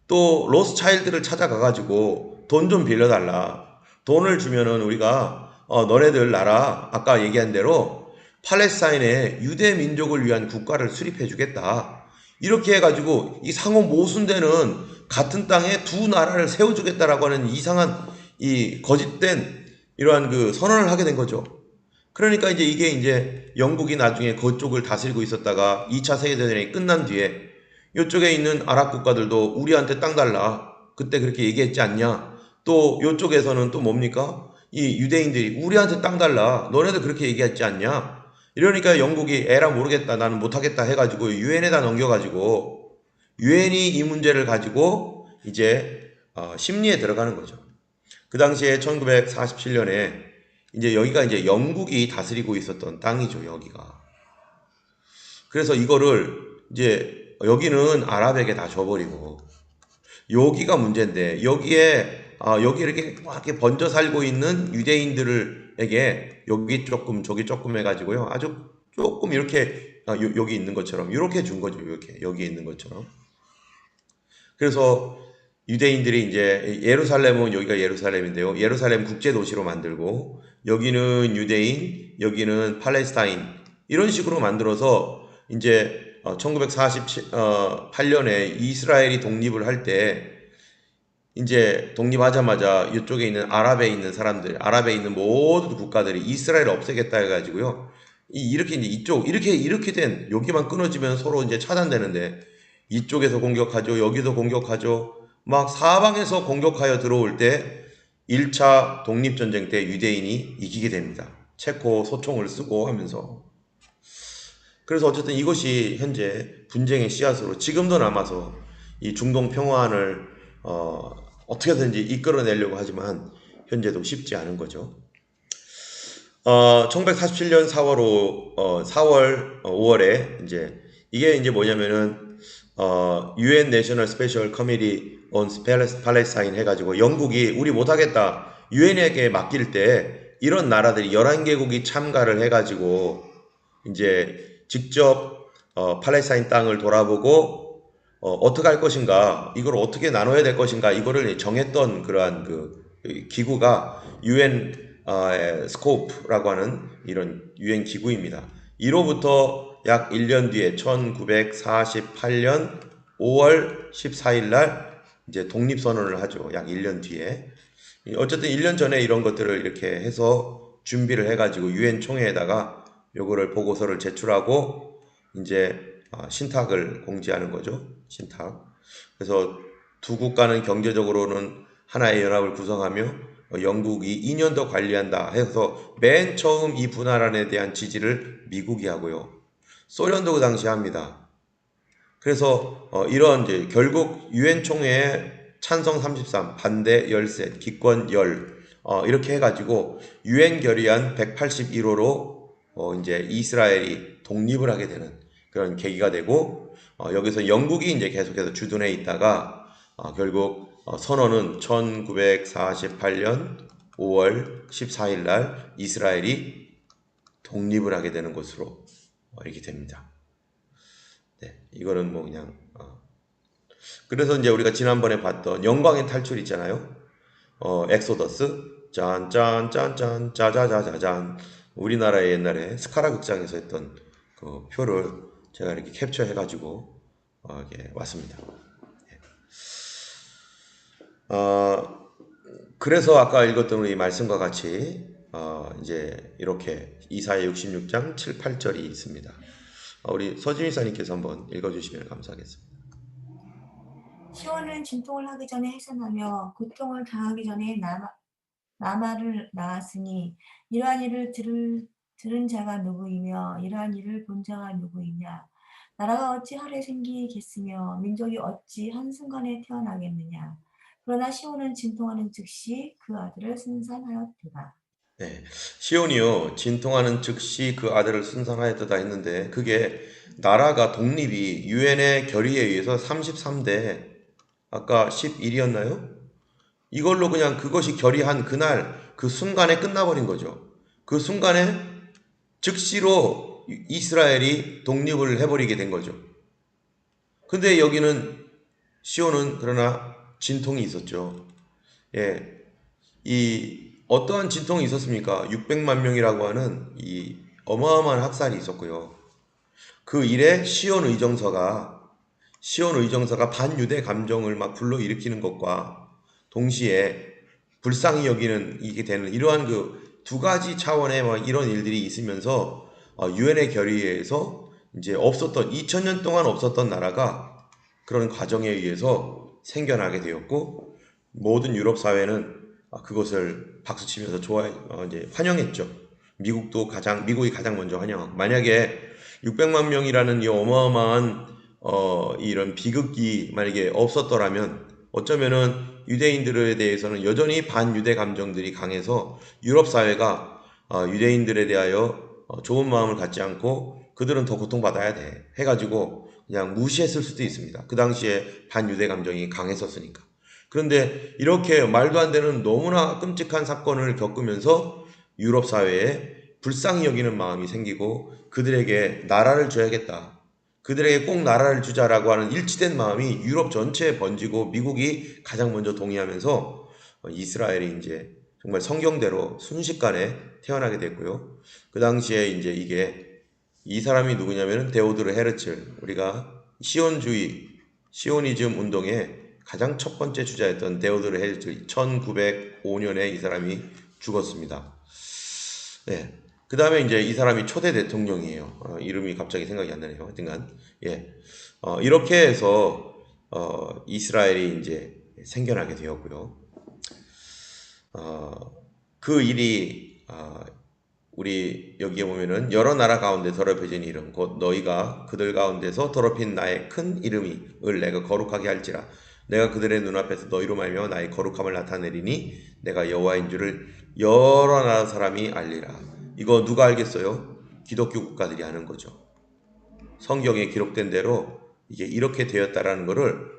또 로스차일드를 찾아가가지고 돈 좀 빌려달라. 돈을 주면은 우리가 너네들 나라 아까 얘기한 대로 팔레스타인의 유대 민족을 위한 국가를 수립해 주겠다. 이렇게 해가지고 이 상호 모순되는 같은 땅에 두 나라를 세워주겠다라고 하는 이상한 이 거짓된 이러한 그 선언을 하게 된 거죠. 그러니까 이게 이제 영국이 나중에 그쪽을 다스리고 있었다가 2차 세계대전이 끝난 뒤에 이쪽에 있는 아랍 국가들도 우리한테 땅 달라. 그때 그렇게 얘기했지 않냐. 또 이쪽에서는 또 뭡니까? 이 유대인들이 우리한테 땅 달라. 너네들 그렇게 얘기했지 않냐. 이러니까 영국이 에라 모르겠다. 나는 못하겠다 해가지고 유엔에다 넘겨가지고 유엔이 이 문제를 가지고 이제 심리에 들어가는 거죠. 그 당시에 1947년에 이제 여기가 이제 영국이 다스리고 있었던 땅이죠, 여기가. 그래서 이거를 이제 여기는 아랍에게 다 줘버리고 여기가 문제인데 여기 이렇게 막 이렇게 번져 살고 있는 유대인들에게 여기 조금 저기 조금 해가지고요 아주 조금 이렇게 여기 있는 것처럼 이렇게 준 거죠. 이렇게 여기 있는 것처럼. 그래서 유대인들이 이제 예루살렘은 여기가 예루살렘인데요. 예루살렘 국제 도시로 만들고 여기는 유대인, 여기는 팔레스타인 이런 식으로 만들어서 이제 1948년에 이스라엘이 독립을 할 때 이제 독립하자마자 이쪽에 있는 아랍에 있는 사람들, 아랍에 있는 모든 국가들이 이스라엘을 없애겠다 해가지고요. 이렇게 이제 이렇게 된 여기만 끊어지면 서로 이제 차단되는데 이쪽에서 공격하죠, 여기도 공격하죠. 막 사방에서 공격하여 들어올 때 1차 독립전쟁 때 유대인이 이기게 됩니다. 체코 소총을 쓰고 하면서. 그래서 어쨌든 이것이 현재 분쟁의 씨앗으로 지금도 남아서 이 중동 평화를 어떻게든지 이끌어내려고 하지만 현재도 쉽지 않은 거죠. 1947년 5월에 이게 이제 뭐냐면은 UN National Special Committee on Palestine 해가지고 영국이 우리 못하겠다 UN에게 맡길 때 이런 나라들이 11개국이 참가를 해가지고 이제 직접 팔레스타인 땅을 돌아보고 어떻게 할 것인가, 이걸 어떻게 나눠야 될 것인가, 이거를 정했던 그러한 그 기구가 UN 스코프라고 하는 이런 UN 기구입니다. 이로부터 약 1년 뒤에 1948년 5월 14일 날 이제 독립선언을 하죠. 약 1년 뒤에. 어쨌든 1년 전에 이런 것들을 이렇게 해서 준비를 해가지고 UN 총회에다가 요거를 보고서를 제출하고 이제 신탁을 공지하는 거죠. 신탁. 그래서 두 국가는 경제적으로는 하나의 연합을 구성하며 영국이 2년 더 관리한다 해서 맨 처음 이 분할안에 대한 지지를 미국이 하고요. 소련도 그 당시 합니다. 그래서 이런 이제 결국 유엔 총회에 찬성 33, 반대 13, 기권 10 이렇게 해가지고 유엔 결의안 181호로 이제 이스라엘이 독립을 하게 되는 그런 계기가 되고 여기서 영국이 이제 계속해서 주둔해 있다가 결국 선언은 1948년 5월 14일 날 이스라엘이 독립을 하게 되는 것으로 이렇게 됩니다. 네, 이거는 뭐 그냥 그래서 이제 우리가 지난번에 봤던 영광의 탈출 있잖아요. 엑소더스 짠짠짠짠 짜자자자잔 우리나라의 옛날에 스카라 극장에서 했던 그 표를 제가 이렇게 캡처해가지고 이렇게 왔습니다. 어, 그래서 아까 읽었던 우리 말씀과 같이 이제 이렇게 이사야 66장 7, 8절이 있습니다. 우리 서지민 사님께서 한번 읽어주시면 감사하겠습니다. 시온은 진통을 하기 전에 해산하며 고통을 당하기 전에 나마를 낳았으니 이러한 일을 들은 자가 누구이며 이러한 일을 본 자가 누구이냐. 나라가 어찌 하루에 생기겠으며 민족이 어찌 한순간에 태어나겠느냐. 그러나 시온은 진통하는 즉시 그 아들을 순산하였도다. 네, 시온이요 진통하는 즉시 그 아들을 순산하였다 했는데 그게 나라가 독립이 유엔의 결의에 의해서 33대 아까 11이었나요? 이걸로 그냥 그것이 결의한 그날 그 순간에 끝나버린 거죠. 그 순간에 즉시로 이스라엘이 독립을 해버리게 된 거죠. 근데 여기는 시온은 그러나 진통이 있었죠. 예, 이 어떠한 진통이 있었습니까? 600만 명이라고 하는 이 어마어마한 학살이 있었고요. 그 일에 시온 의정서가 반유대 감정을 막 불러일으키는 것과 동시에 불쌍히 여기는 이게 되는 이러한 그 두 가지 차원의 막 이런 일들이 있으면서 유엔의 결의에 의해서 이제 없었던 2000년 동안 없었던 나라가 그런 과정에 의해서 생겨나게 되었고 모든 유럽 사회는 그것을 박수치면서 이제 환영했죠. 미국이 가장 먼저 환영하고 만약에 600만 명이라는 이 어마어마한 이런 비극이 만약에 없었더라면 어쩌면은 유대인들에 대해서는 여전히 반유대 감정들이 강해서 유럽 사회가 유대인들에 대하여 좋은 마음을 갖지 않고 그들은 더 고통받아야 돼 해가지고 그냥 무시했을 수도 있습니다. 그 당시에 반유대 감정이 강했었으니까. 그런데 이렇게 말도 안 되는 너무나 끔찍한 사건을 겪으면서 유럽 사회에 불쌍히 여기는 마음이 생기고 그들에게 나라를 줘야겠다. 그들에게 꼭 나라를 주자라고 하는 일치된 마음이 유럽 전체에 번지고 미국이 가장 먼저 동의하면서 이스라엘이 이제 정말 성경대로 순식간에 태어나게 됐고요. 그 당시에 이제 이 사람이 누구냐면은 데오드르 헤르츠, 우리가 시오니즘 운동의 가장 첫 번째 주자였던 데오드르 헤르츠 1905년에 이 사람이 죽었습니다. 네. 그 다음에 이제 이 사람이 초대 대통령이에요. 이름이 갑자기 생각이 안 나네요. 하여튼간, 예. 이렇게 해서, 이스라엘이 이제 생겨나게 되었고요. 그 일이, 우리 여기에 보면은 여러 나라 가운데 더럽혀진 이름, 곧 너희가 그들 가운데서 더럽힌 나의 큰 이름을 내가 거룩하게 할지라. 내가 그들의 눈앞에서 너희로 말미암아 나의 거룩함을 나타내리니 내가 여호와인 줄을 여러 나라 사람이 알리라. 이거 누가 알겠어요? 기독교 국가들이 아는 거죠. 성경에 기록된 대로 이게 이렇게 되었다라는 거를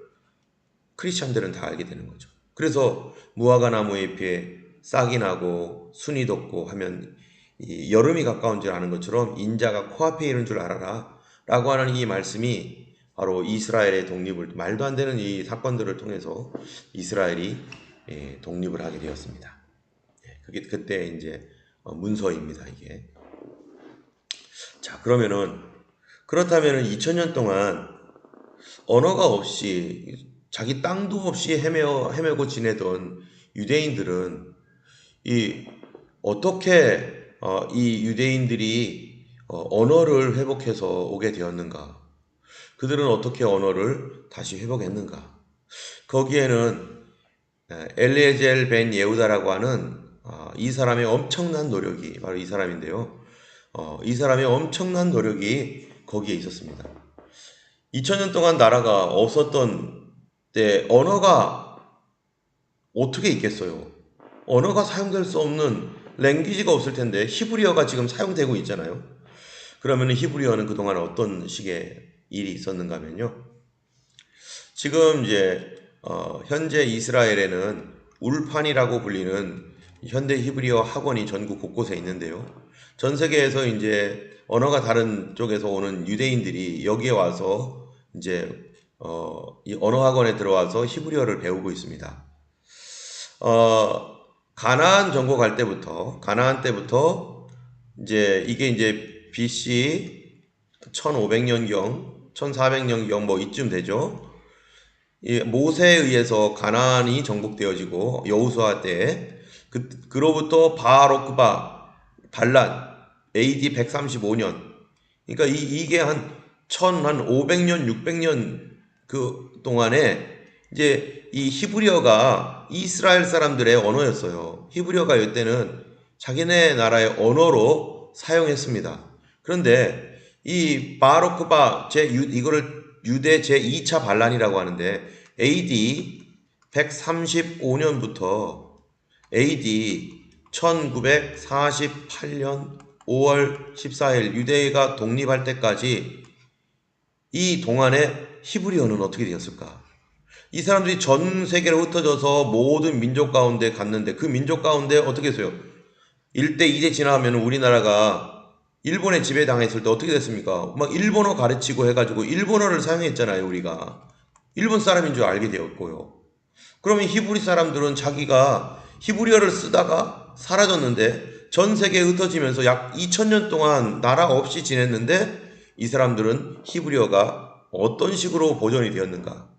크리스천들은 다 알게 되는 거죠. 그래서 무화과 나무의 잎에 싹이 나고 순이 돋고 하면 이 여름이 가까운 줄 아는 것처럼 인자가 코앞에 있는 줄 알아라 라고 하는 이 말씀이 바로 이스라엘의 독립을 말도 안 되는 이 사건들을 통해서 이스라엘이 독립을 하게 되었습니다. 그게 그때 이제 문서입니다, 이게. 자, 그렇다면은 2000년 동안 언어가 없이 자기 땅도 없이 헤매고 지내던 유대인들은 어떻게 이 유대인들이 언어를 회복해서 오게 되었는가? 그들은 어떻게 언어를 다시 회복했는가? 거기에는 엘리에젤 벤 예후다라고 하는 이 사람의 엄청난 노력이 바로 이 사람인데요. 이 사람의 엄청난 노력이 거기에 있었습니다. 2000년 동안 나라가 없었던 때 언어가 어떻게 있겠어요? 언어가 사용될 수 없는 랭귀지가 없을 텐데 히브리어가 지금 사용되고 있잖아요. 그러면 히브리어는 그동안 어떤 식의 일이 있었는가 하면요. 지금 이제 현재 이스라엘에는 울판이라고 불리는 현대 히브리어 학원이 전국 곳곳에 있는데요. 전 세계에서 이제 언어가 다른 쪽에서 오는 유대인들이 여기에 와서 이제 이 언어학원에 들어와서 히브리어를 배우고 있습니다. 가나안 정복 갈 때부터, 가나안 때부터 이게 이제 BC 1500년경, 1400년경 뭐 이쯤 되죠. 이 모세에 의해서 가나안이 정복되어지고 여호수아 때 그로부터 바알옥바 반란 AD 135년, 그러니까 이게 한 1500년 600년 그 동안에 이제 이 히브리어가 이스라엘 사람들의 언어였어요. 히브리어가 이때는 자기네 나라의 언어로 사용했습니다. 그런데 이 바알옥바 이거를 유대 제2차 반란이라고 하는데 AD 135년부터 AD 1948년 5월 14일 유대가 독립할 때까지 이 동안에 히브리어는 어떻게 되었을까? 이 사람들이 전 세계로 흩어져서 모든 민족 가운데 갔는데 그 민족 가운데 어떻게 했어요? 1대 2대 지나면 우리나라가 일본에 지배당했을 때 어떻게 됐습니까? 막 일본어 가르치고 해가지고 일본어를 사용했잖아요, 우리가. 일본 사람인 줄 알게 되었고요. 그러면 히브리 사람들은 자기가 히브리어를 쓰다가 사라졌는데 전 세계에 흩어지면서 약 2000년 동안 나라 없이 지냈는데 이 사람들은 히브리어가 어떤 식으로 보존이 되었는가?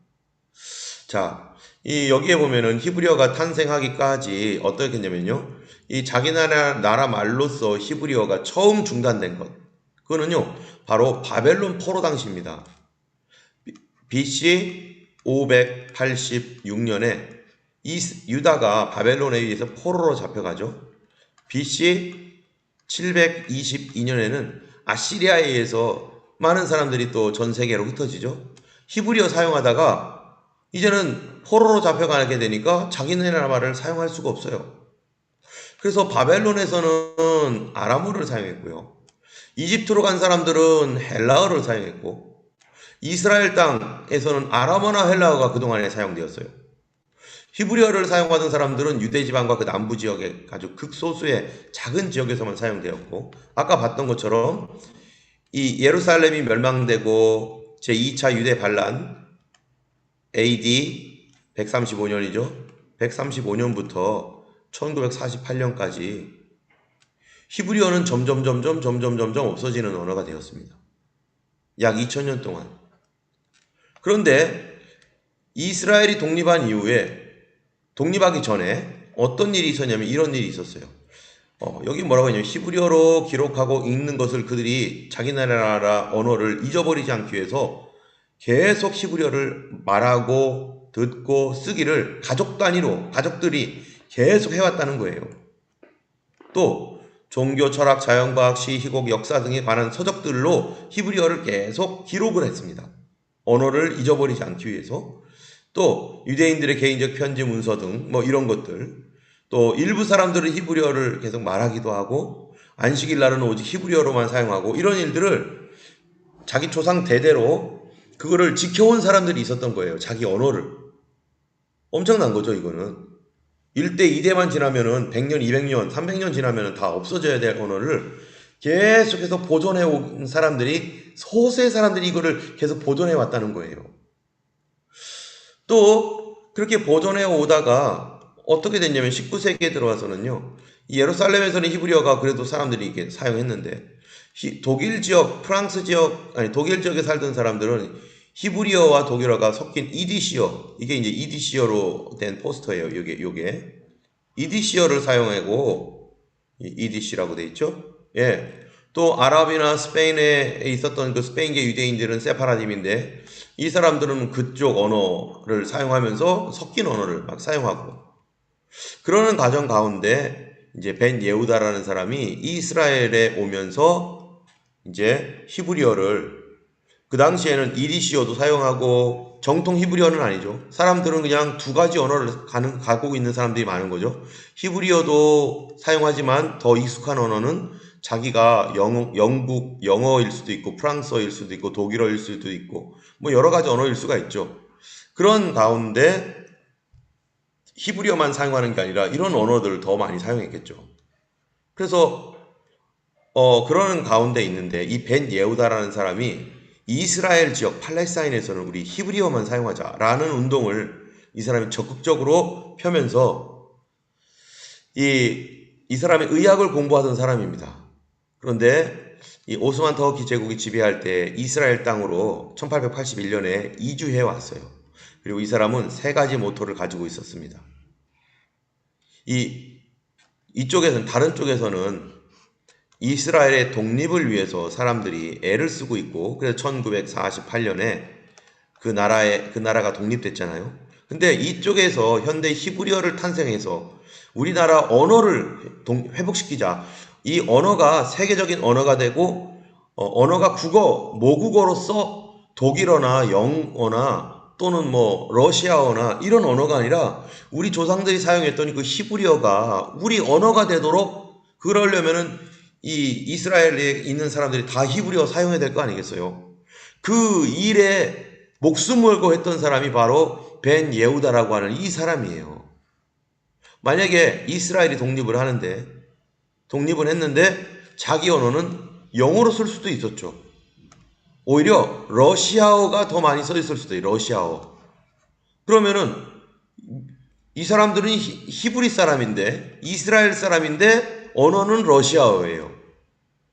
자, 여기에 보면은 히브리어가 탄생하기까지 어떻게 했냐면요. 이 자기 나라 말로서 히브리어가 처음 중단된 것. 그거는요, 바로 바벨론 포로 당시입니다. BC 586년에 유다가 바벨론에 의해서 포로로 잡혀가죠. BC 722년에는 아시리아에 의해서 많은 사람들이 또 전 세계로 흩어지죠. 히브리어 사용하다가 이제는 포로로 잡혀가게 되니까 자기네 나라 말을 사용할 수가 없어요. 그래서 바벨론에서는 아람어를 사용했고요. 이집트로 간 사람들은 헬라어를 사용했고 이스라엘 땅에서는 아람어나 헬라어가 그동안에 사용되었어요. 히브리어를 사용하던 사람들은 유대 지방과 그 남부 지역의 아주 극소수의 작은 지역에서만 사용되었고 아까 봤던 것처럼 이 예루살렘이 멸망되고 제2차 유대 반란 AD 135년이죠. 135년부터 1948년까지 히브리어는 점점 없어지는 언어가 되었습니다. 약 2000년 동안. 그런데 이스라엘이 독립한 이후에 독립하기 전에 어떤 일이 있었냐면 이런 일이 있었어요. 여기 뭐라고 했냐면 히브리어로 기록하고 읽는 것을 그들이 자기 나라 언어를 잊어버리지 않기 위해서 계속 히브리어를 말하고 듣고 쓰기를 가족 단위로 가족들이 계속 해왔다는 거예요. 또 종교, 철학, 자연과학, 시, 희곡, 역사 등에 관한 서적들로 히브리어를 계속 기록을 했습니다. 언어를 잊어버리지 않기 위해서. 또 유대인들의 개인적 편지 문서 등 뭐 이런 것들. 또 일부 사람들은 히브리어를 계속 말하기도 하고 안식일 날은 오직 히브리어로만 사용하고 이런 일들을 자기 조상 대대로 그거를 지켜온 사람들이 있었던 거예요. 자기 언어를. 엄청난 거죠, 이거는. 1대 2대만 지나면은 100년, 200년, 300년 지나면은 다 없어져야 될 언어를 계속해서 보존해 온 사람들이 소수의 사람들이 이거를 계속 보존해 왔다는 거예요. 또 그렇게 보존해 오다가 어떻게 됐냐면 19세기에 들어와서는요. 예루살렘에서는 히브리어가 그래도 사람들이 이게 사용했는데 독일 지역, 프랑스 지역, 독일 지역에 살던 사람들은 히브리어와 독일어가 섞인 이디시어, 이게 이제 이디시어로 된 포스터예요. 요게 이디시어를 사용하고 이디시라고 돼 있죠. 예. 또 아랍이나 스페인에 있었던 그 스페인계 유대인들은 세파라딤인데 이 사람들은 그쪽 언어를 사용하면서 섞인 언어를 막 사용하고 그러는 과정 가운데 이제 벤 예후다라는 사람이 이스라엘에 오면서 이제 히브리어를 그 당시에는 이디시어도 사용하고 정통 히브리어는 아니죠. 사람들은 그냥 두 가지 언어를 갖고 있는 사람들이 많은 거죠. 히브리어도 사용하지만 더 익숙한 언어는 자기가 영국 영어일 수도 있고 프랑스어일 수도 있고 독일어일 수도 있고 뭐 여러 가지 언어일 수가 있죠. 그런 가운데 히브리어만 사용하는 게 아니라 이런 언어들을 더 많이 사용했겠죠. 그래서 그러는 가운데 있는데 이 벤 예후다라는 사람이 이스라엘 지역 팔레스타인에서는 우리 히브리어만 사용하자라는 운동을 이 사람이 적극적으로 펴면서 이 사람이 의학을 공부하던 사람입니다. 그런데 이 오스만 터키 제국이 지배할 때 이스라엘 땅으로 1881년에 이주해 왔어요. 그리고 이 사람은 세 가지 모토를 가지고 있었습니다. 이쪽에서는, 다른 쪽에서는 이스라엘의 독립을 위해서 사람들이 애를 쓰고 있고, 그래서 1948년에 그 나라가 독립됐잖아요. 근데 이쪽에서 현대 히브리어를 탄생해서 우리나라 언어를 회복시키자. 이 언어가 세계적인 언어가 되고, 언어가 모국어로서 독일어나 영어나 또는 러시아어나 이런 언어가 아니라 우리 조상들이 사용했던 그 히브리어가 우리 언어가 되도록, 그러려면은 이 이스라엘에 있는 사람들이 다 히브리어 사용해야 될 거 아니겠어요? 그 일에 목숨 걸고 했던 사람이 바로 벤 예후다라고 하는 이 사람이에요. 만약에 이스라엘이 독립을 했는데 자기 언어는 영어로 쓸 수도 있었죠. 오히려 러시아어가 더 많이 써 있을 수도 있어요. 러시아어. 그러면은 이 사람들은 히브리 사람인데, 이스라엘 사람인데 언어는 러시아어예요.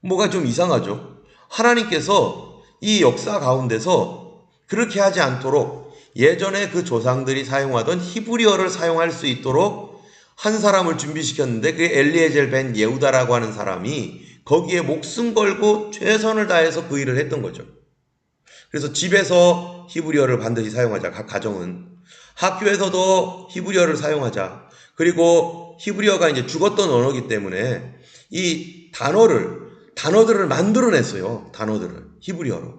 뭐가 좀 이상하죠? 하나님께서 이 역사 가운데서 그렇게 하지 않도록 예전에 그 조상들이 사용하던 히브리어를 사용할 수 있도록 한 사람을 준비시켰는데, 그게 엘리에젤 벤 예후다라고 하는 사람이 거기에 목숨 걸고 최선을 다해서 그 일을 했던 거죠. 그래서 집에서 히브리어를 반드시 사용하자. 각 가정은. 학교에서도 히브리어를 사용하자. 그리고 히브리어가 이제 죽었던 언어이기 때문에 이 단어들을 만들어냈어요. 단어들을 히브리어로.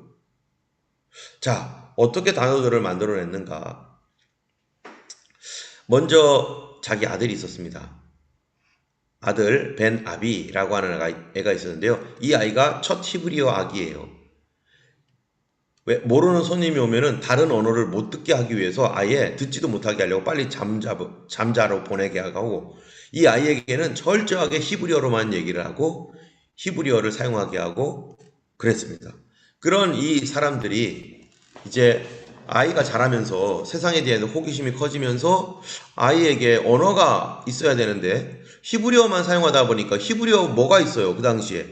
자, 어떻게 단어들을 만들어냈는가? 먼저 자기 아들이 있었습니다. 아들 벤 아비라고 하는 애가 있었는데요. 이 아이가 첫 히브리어 아기예요. 왜? 모르는 손님이 오면은 다른 언어를 못 듣게 하기 위해서 아예 듣지도 못하게 하려고 빨리 잠자러 보내게 하고, 이 아이에게는 철저하게 히브리어로만 얘기를 하고 히브리어를 사용하게 하고 그랬습니다. 그런 이 사람들이 이제 아이가 자라면서 세상에 대한 호기심이 커지면서 아이에게 언어가 있어야 되는데 히브리어만 사용하다 보니까, 히브리어 뭐가 있어요? 그 당시에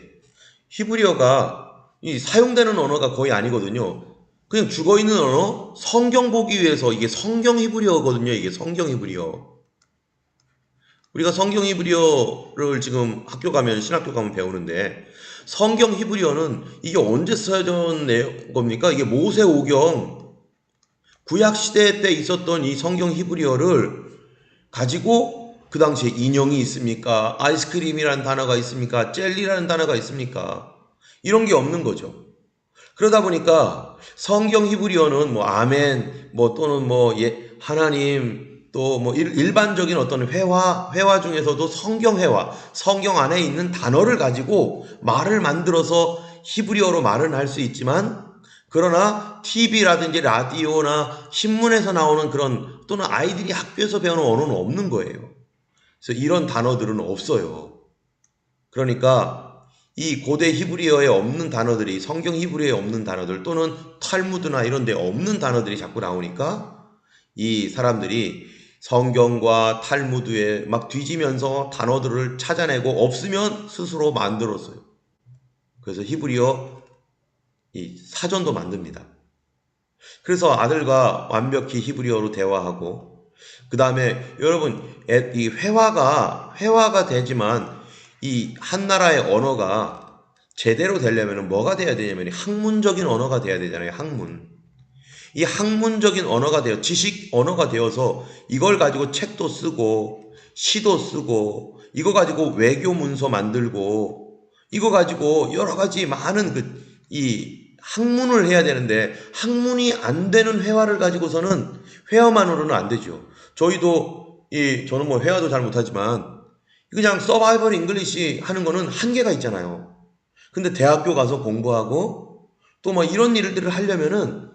히브리어가 이 사용되는 언어가 거의 아니거든요. 그냥 죽어있는 언어, 성경 보기 위해서, 이게 성경 히브리어거든요. 이게 성경 히브리어. 우리가 성경 히브리어를 지금 신학교 가면 배우는데, 성경 히브리어는 이게 언제 써진 겁니까? 이게 모세오경, 구약시대 때 있었던 이 성경 히브리어를 가지고, 그 당시에 인형이 있습니까? 아이스크림이라는 단어가 있습니까? 젤리라는 단어가 있습니까? 이런 게 없는 거죠. 그러다 보니까 성경 히브리어는 아멘, 또는 하나님, 또 일반적인 어떤 회화 중에서도 성경 안에 있는 단어를 가지고 말을 만들어서 히브리어로 말은 할 수 있지만, 그러나 TV라든지 라디오나 신문에서 나오는 그런, 또는 아이들이 학교에서 배우는 언어는 없는 거예요. 그래서 이런 단어들은 없어요. 그러니까 이 고대 히브리어에 없는 단어들이, 성경 히브리어에 없는 단어들, 또는 탈무드나 이런 데 없는 단어들이 자꾸 나오니까 이 사람들이 성경과 탈무드에 막 뒤지면서 단어들을 찾아내고 없으면 스스로 만들었어요. 그래서 히브리어 이 사전도 만듭니다. 그래서 아들과 완벽히 히브리어로 대화하고, 그 다음에 여러분, 이 회화가 되지만 이 한 나라의 언어가 제대로 되려면 뭐가 돼야 되냐면 학문적인 언어가 돼야 되잖아요. 이 학문적인 언어가 지식 언어가 되어서 이걸 가지고 책도 쓰고 시도 쓰고, 이거 가지고 외교 문서 만들고, 이거 가지고 여러 가지 많은 이 학문을 해야 되는데, 학문이 안 되는 회화를 가지고서는 회화만으로는 안 되죠. 저는 회화도 잘 못하지만 그냥 서바이벌 잉글리시 하는 거는 한계가 있잖아요. 근데 대학교 가서 공부하고 또 이런 일들을 하려면은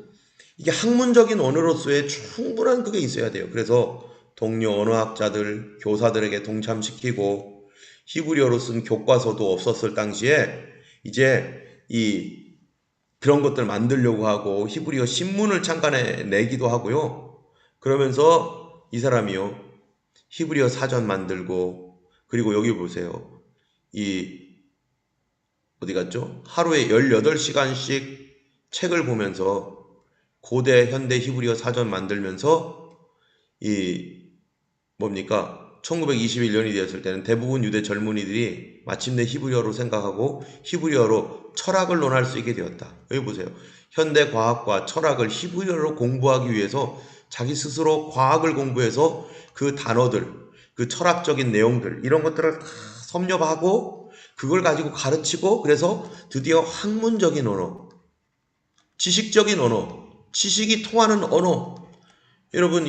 이게 학문적인 언어로서의 충분한 그게 있어야 돼요. 그래서 동료 언어학자들, 교사들에게 동참시키고, 히브리어로 쓴 교과서도 없었을 당시에 이제 이 그런 것들 만들려고 하고 히브리어 신문을 창간해 내기도 하고요. 그러면서 이 사람이요, 히브리어 사전 만들고, 그리고 여기 보세요. 이 어디 갔죠? 하루에 18시간씩 책을 보면서 고대 현대 히브리어 사전 만들면서 이 뭡니까? 1921년이 되었을 때는 대부분 유대 젊은이들이 마침내 히브리어로 생각하고 히브리어로 철학을 논할 수 있게 되었다. 여기 보세요. 현대 과학과 철학을 히브리어로 공부하기 위해서 자기 스스로 과학을 공부해서 그 단어들, 그 철학적인 내용들, 이런 것들을 다 섭렵하고 그걸 가지고 가르치고, 그래서 드디어 학문적인 언어, 지식적인 언어, 지식이 통하는 언어. 여러분,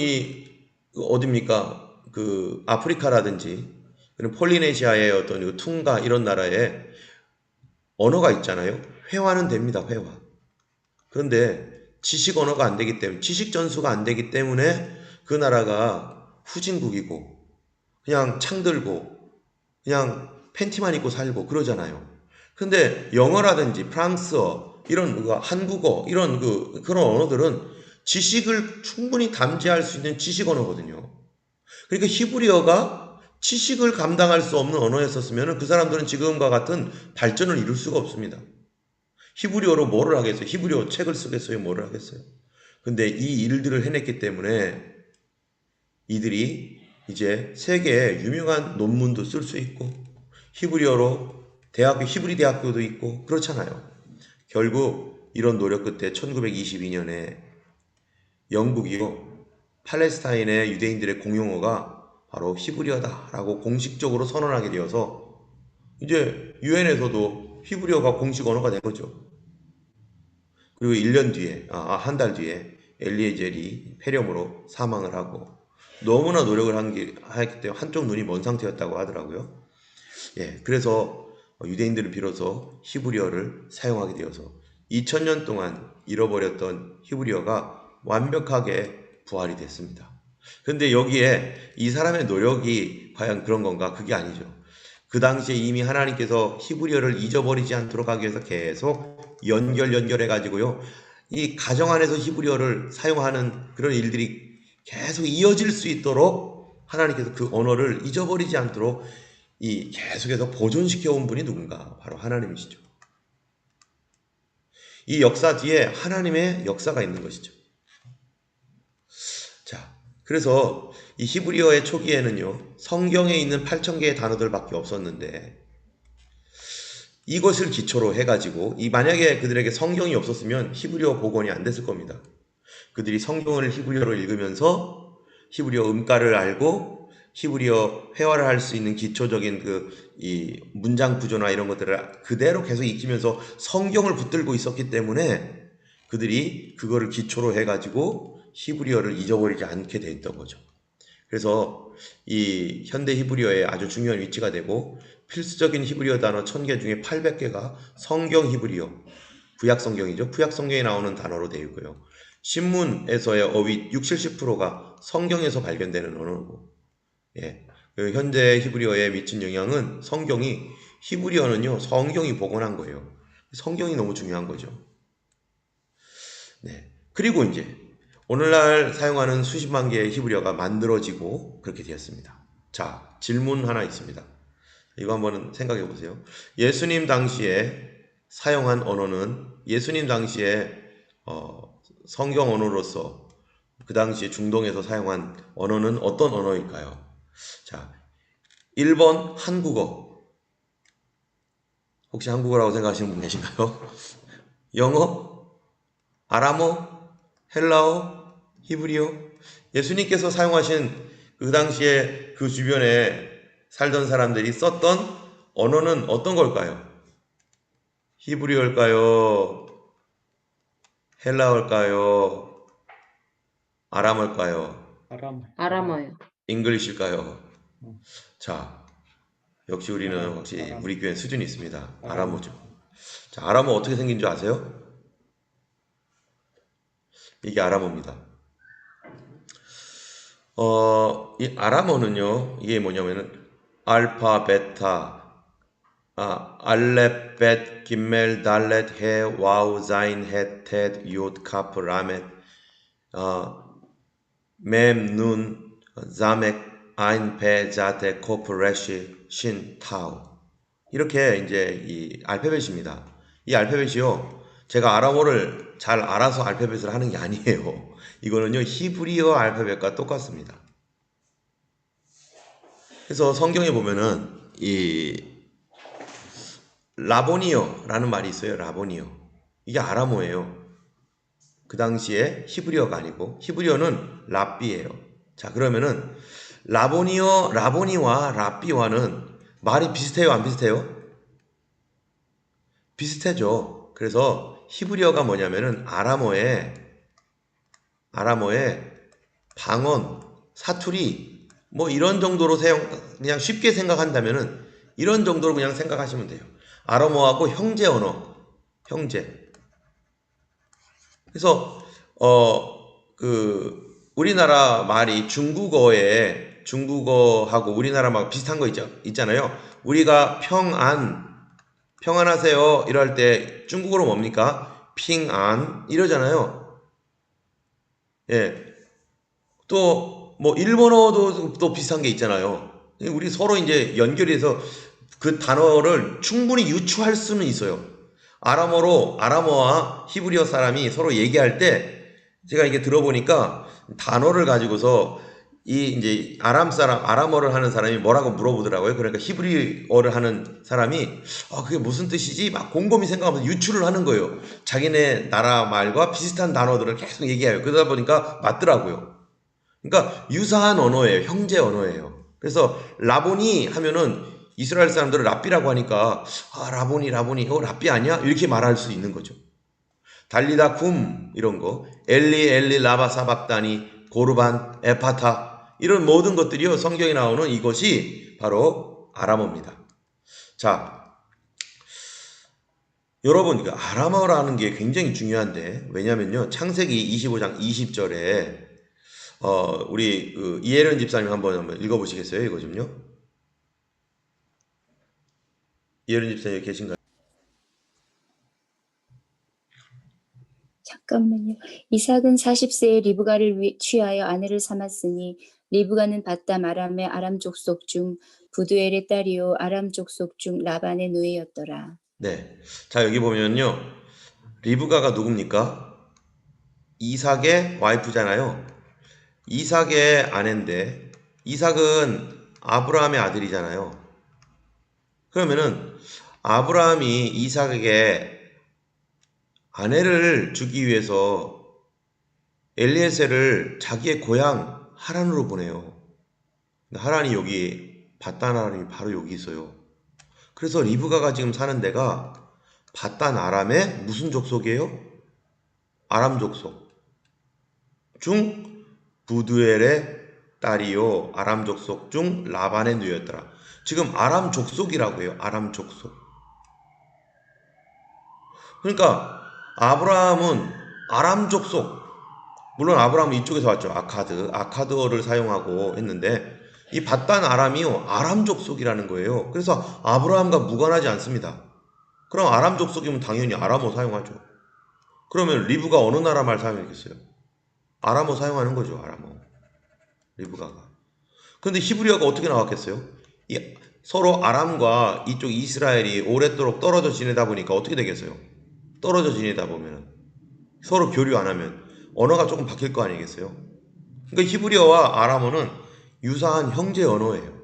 어딥니까? 그 아프리카라든지 그런 폴리네시아의 어떤 그 퉁가 이런 나라에 언어가 있잖아요. 회화는 됩니다. 회화. 그런데 지식 언어가 안 되기 때문에, 지식 전수가 안 되기 때문에 그 나라가 후진국이고 그냥 창들고 그냥 팬티만 입고 살고 그러잖아요. 근데 영어라든지 프랑스어, 이런 한국어, 이런 그런 언어들은 지식을 충분히 담재할 수 있는 지식 언어거든요. 그러니까 히브리어가 지식을 감당할 수 없는 언어였었으면 그 사람들은 지금과 같은 발전을 이룰 수가 없습니다. 히브리어로 뭐를 하겠어요? 히브리어 책을 쓰겠어요? 뭐를 하겠어요? 근데 이 일들을 해냈기 때문에 이들이 이제 세계에 유명한 논문도 쓸 수 있고 히브리어로 히브리 대학교도 있고 그렇잖아요. 결국 이런 노력 끝에 1922년에 영국이요, 팔레스타인의 유대인들의 공용어가 바로 히브리어다라고 공식적으로 선언하게 되어서 이제 유엔에서도 히브리어가 공식 언어가 된 거죠. 그리고 1년 뒤에, 한 달 뒤에 엘리에젤이 폐렴으로 사망을 하고, 너무나 노력을 했기 때문에 한쪽 눈이 먼 상태였다고 하더라고요. 예, 그래서 유대인들은 비로소 히브리어를 사용하게 되어서 2000년 동안 잃어버렸던 히브리어가 완벽하게 부활이 됐습니다. 그런데 여기에 이 사람의 노력이 과연 그런 건가? 그게 아니죠. 그 당시에 이미 하나님께서 히브리어를 잊어버리지 않도록 하기 위해서 계속 연결해 가지고요, 이 가정 안에서 히브리어를 사용하는 그런 일들이 계속 이어질 수 있도록 하나님께서 그 언어를 잊어버리지 않도록 계속해서 보존시켜 온 분이 누군가? 바로 하나님이시죠. 이 역사 뒤에 하나님의 역사가 있는 것이죠. 자, 그래서 이 히브리어의 초기에는요, 성경에 있는 8,000개의 단어들밖에 없었는데, 이것을 기초로 해가지고 만약에 그들에게 성경이 없었으면 히브리어 복원이 안 됐을 겁니다. 그들이 성경을 히브리어로 읽으면서 히브리어 음가를 알고 히브리어 회화를 할 수 있는 기초적인 이 문장 구조나 이런 것들을 그대로 계속 익히면서 성경을 붙들고 있었기 때문에 그들이 그거를 기초로 해가지고 히브리어를 잊어버리지 않게 돼 있던 거죠. 그래서 이 현대 히브리어의 아주 중요한 위치가 되고, 필수적인 히브리어 단어 1000개 중에 800개가 성경 히브리어, 구약 성경이죠. 구약 성경에 나오는 단어로 되어 있고요. 신문에서의 어휘 60-70%가 성경에서 발견되는 언어고, 예, 그 현대 히브리어에 미친 영향은 성경이, 히브리어는요, 성경이 복원한 거예요. 성경이 너무 중요한 거죠. 네. 그리고 이제 오늘날 사용하는 수십만 개의 히브리어가 만들어지고 그렇게 되었습니다. 자, 질문 하나 있습니다. 이거 한번 생각해 보세요. 예수님 당시에 사용한 언어는, 예수님 당시에 성경 언어로서 그 당시에 중동에서 사용한 언어는 어떤 언어일까요? 자, 1번 한국어. 혹시 한국어라고 생각하시는 분 계신가요? 영어? 아람어? 헬라어? 히브리어? 예수님께서 사용하신 그 당시에 그 주변에 살던 사람들이 썼던 언어는 어떤 걸까요? 히브리어일까요? 헬라어일까요? 아람어일까요? 아람어요. 잉글리시일까요? 자, 역시 우리는 확실히 우리 교회는 수준이 있습니다. 아람어죠. 자, 아람어 어떻게 생긴 줄 아세요? 이게 아람어입니다. 이 아람어는요, 이게 뭐냐면은 알파, 베타, 알렙, 벳, 김멜, 달렛, 해, 와우, 자인, 헷, 텟, 욤, 카프, 라멧, 맴, 눈, 자멕, 아인, 베, 자테, 코프, 레시, 신, 타우. 이렇게 이제 이 알파벳입니다. 이 알파벳이요. 제가 아람어를 잘 알아서 알파벳을 하는 게 아니에요. 이거는요, 히브리어 알파벳과 똑같습니다. 그래서 성경에 보면은 이 라보니어라는 말이 있어요. 라보니어. 이게 아람어예요. 그 당시에 히브리어가 아니고 히브리어는 랍비예요. 자, 그러면은 라보니와 랍비와는 말이 비슷해요, 안 비슷해요? 비슷해죠. 그래서 히브리어가 뭐냐면은 아람어의 방언, 사투리 뭐 이런 정도로 그냥 쉽게 생각한다면은 이런 정도로 그냥 생각하시면 돼요. 아람어하고 형제 언어, 형제. 그래서 우리나라 말이 중국어하고 우리나라 말 비슷한 거 있잖아요. 우리가 평안하세요 이럴 때 중국어로 뭡니까? 핑안 이러잖아요. 예. 또 뭐 일본어도 또 비슷한 게 있잖아요. 우리 서로 이제 연결해서 그 단어를 충분히 유추할 수는 있어요. 아람어와 히브리어 사람이 서로 얘기할 때 제가 이게 들어보니까 단어를 가지고서 이 이제 아람어를 하는 사람이 뭐라고 물어보더라고요. 그러니까 히브리어를 하는 사람이 그게 무슨 뜻이지? 막 곰곰이 생각하면서 유추를 하는 거예요. 자기네 나라 말과 비슷한 단어들을 계속 얘기해요. 그러다 보니까 맞더라고요. 그러니까 유사한 언어예요. 형제 언어예요. 그래서 라보니 하면은 이스라엘 사람들은 랍비라고 하니까 라보니 랍비 아니야? 이렇게 말할 수 있는 거죠. 달리다 쿰 이런 거 엘리 라바 사박다니 고르반 에파타 이런 모든 것들이요 성경에 나오는 이것이 바로 아람어입니다. 자, 여러분 아람어라는 게 굉장히 중요한데 왜냐면요 창세기 25장 20절에 우리 이혜련 집사님 한번 읽어보시겠어요? 이거 좀요. 이혜련 집사님 계신가요? 잠깐만요. 이삭은 40세에 리브가를 취하여 아내를 삼았으니 리브가는 바담 아람의 아람 족속 중 부두엘의 딸이요 아람 족속 중 라반의 누이였더라. 네. 자, 여기 보면요. 리브가가 누굽니까? 이삭의 와이프잖아요. 이삭의 아내인데 이삭은 아브라함의 아들이잖아요. 그러면은 아브라함이 이삭에게 아내를 주기 위해서 엘리에셀을 자기의 고향 하란으로 보내요. 하란이 여기 바단 아람이 바로 여기 있어요. 그래서 리브가가 지금 사는 데가 바단 아람의 무슨 족속이에요? 아람 족속 중 부두엘의 딸이요 아람 족속 중 라반의 누이였더라. 지금 아람 족속이라고 해요. 아람 족속. 그러니까 아브라함은 아람 족속. 물론 아브라함은 이쪽에서 왔죠. 아카드어를 사용하고 했는데 이 바단 아람이요 아람 족속이라는 거예요. 그래서 아브라함과 무관하지 않습니다. 그럼 아람 족속이면 당연히 아람어 사용하죠. 그러면 리브가 어느 나라 말 사용했겠어요? 아람어 사용하는 거죠. 아람어. 리브가가. 그런데 히브리어가 어떻게 나왔겠어요? 서로 아람과 이쪽 이스라엘이 오랫도록 떨어져 지내다 보니까 어떻게 되겠어요? 떨어져 지내다 보면 서로 교류 안 하면 언어가 조금 바뀔 거 아니겠어요? 그러니까 히브리어와 아람어는 유사한 형제 언어예요.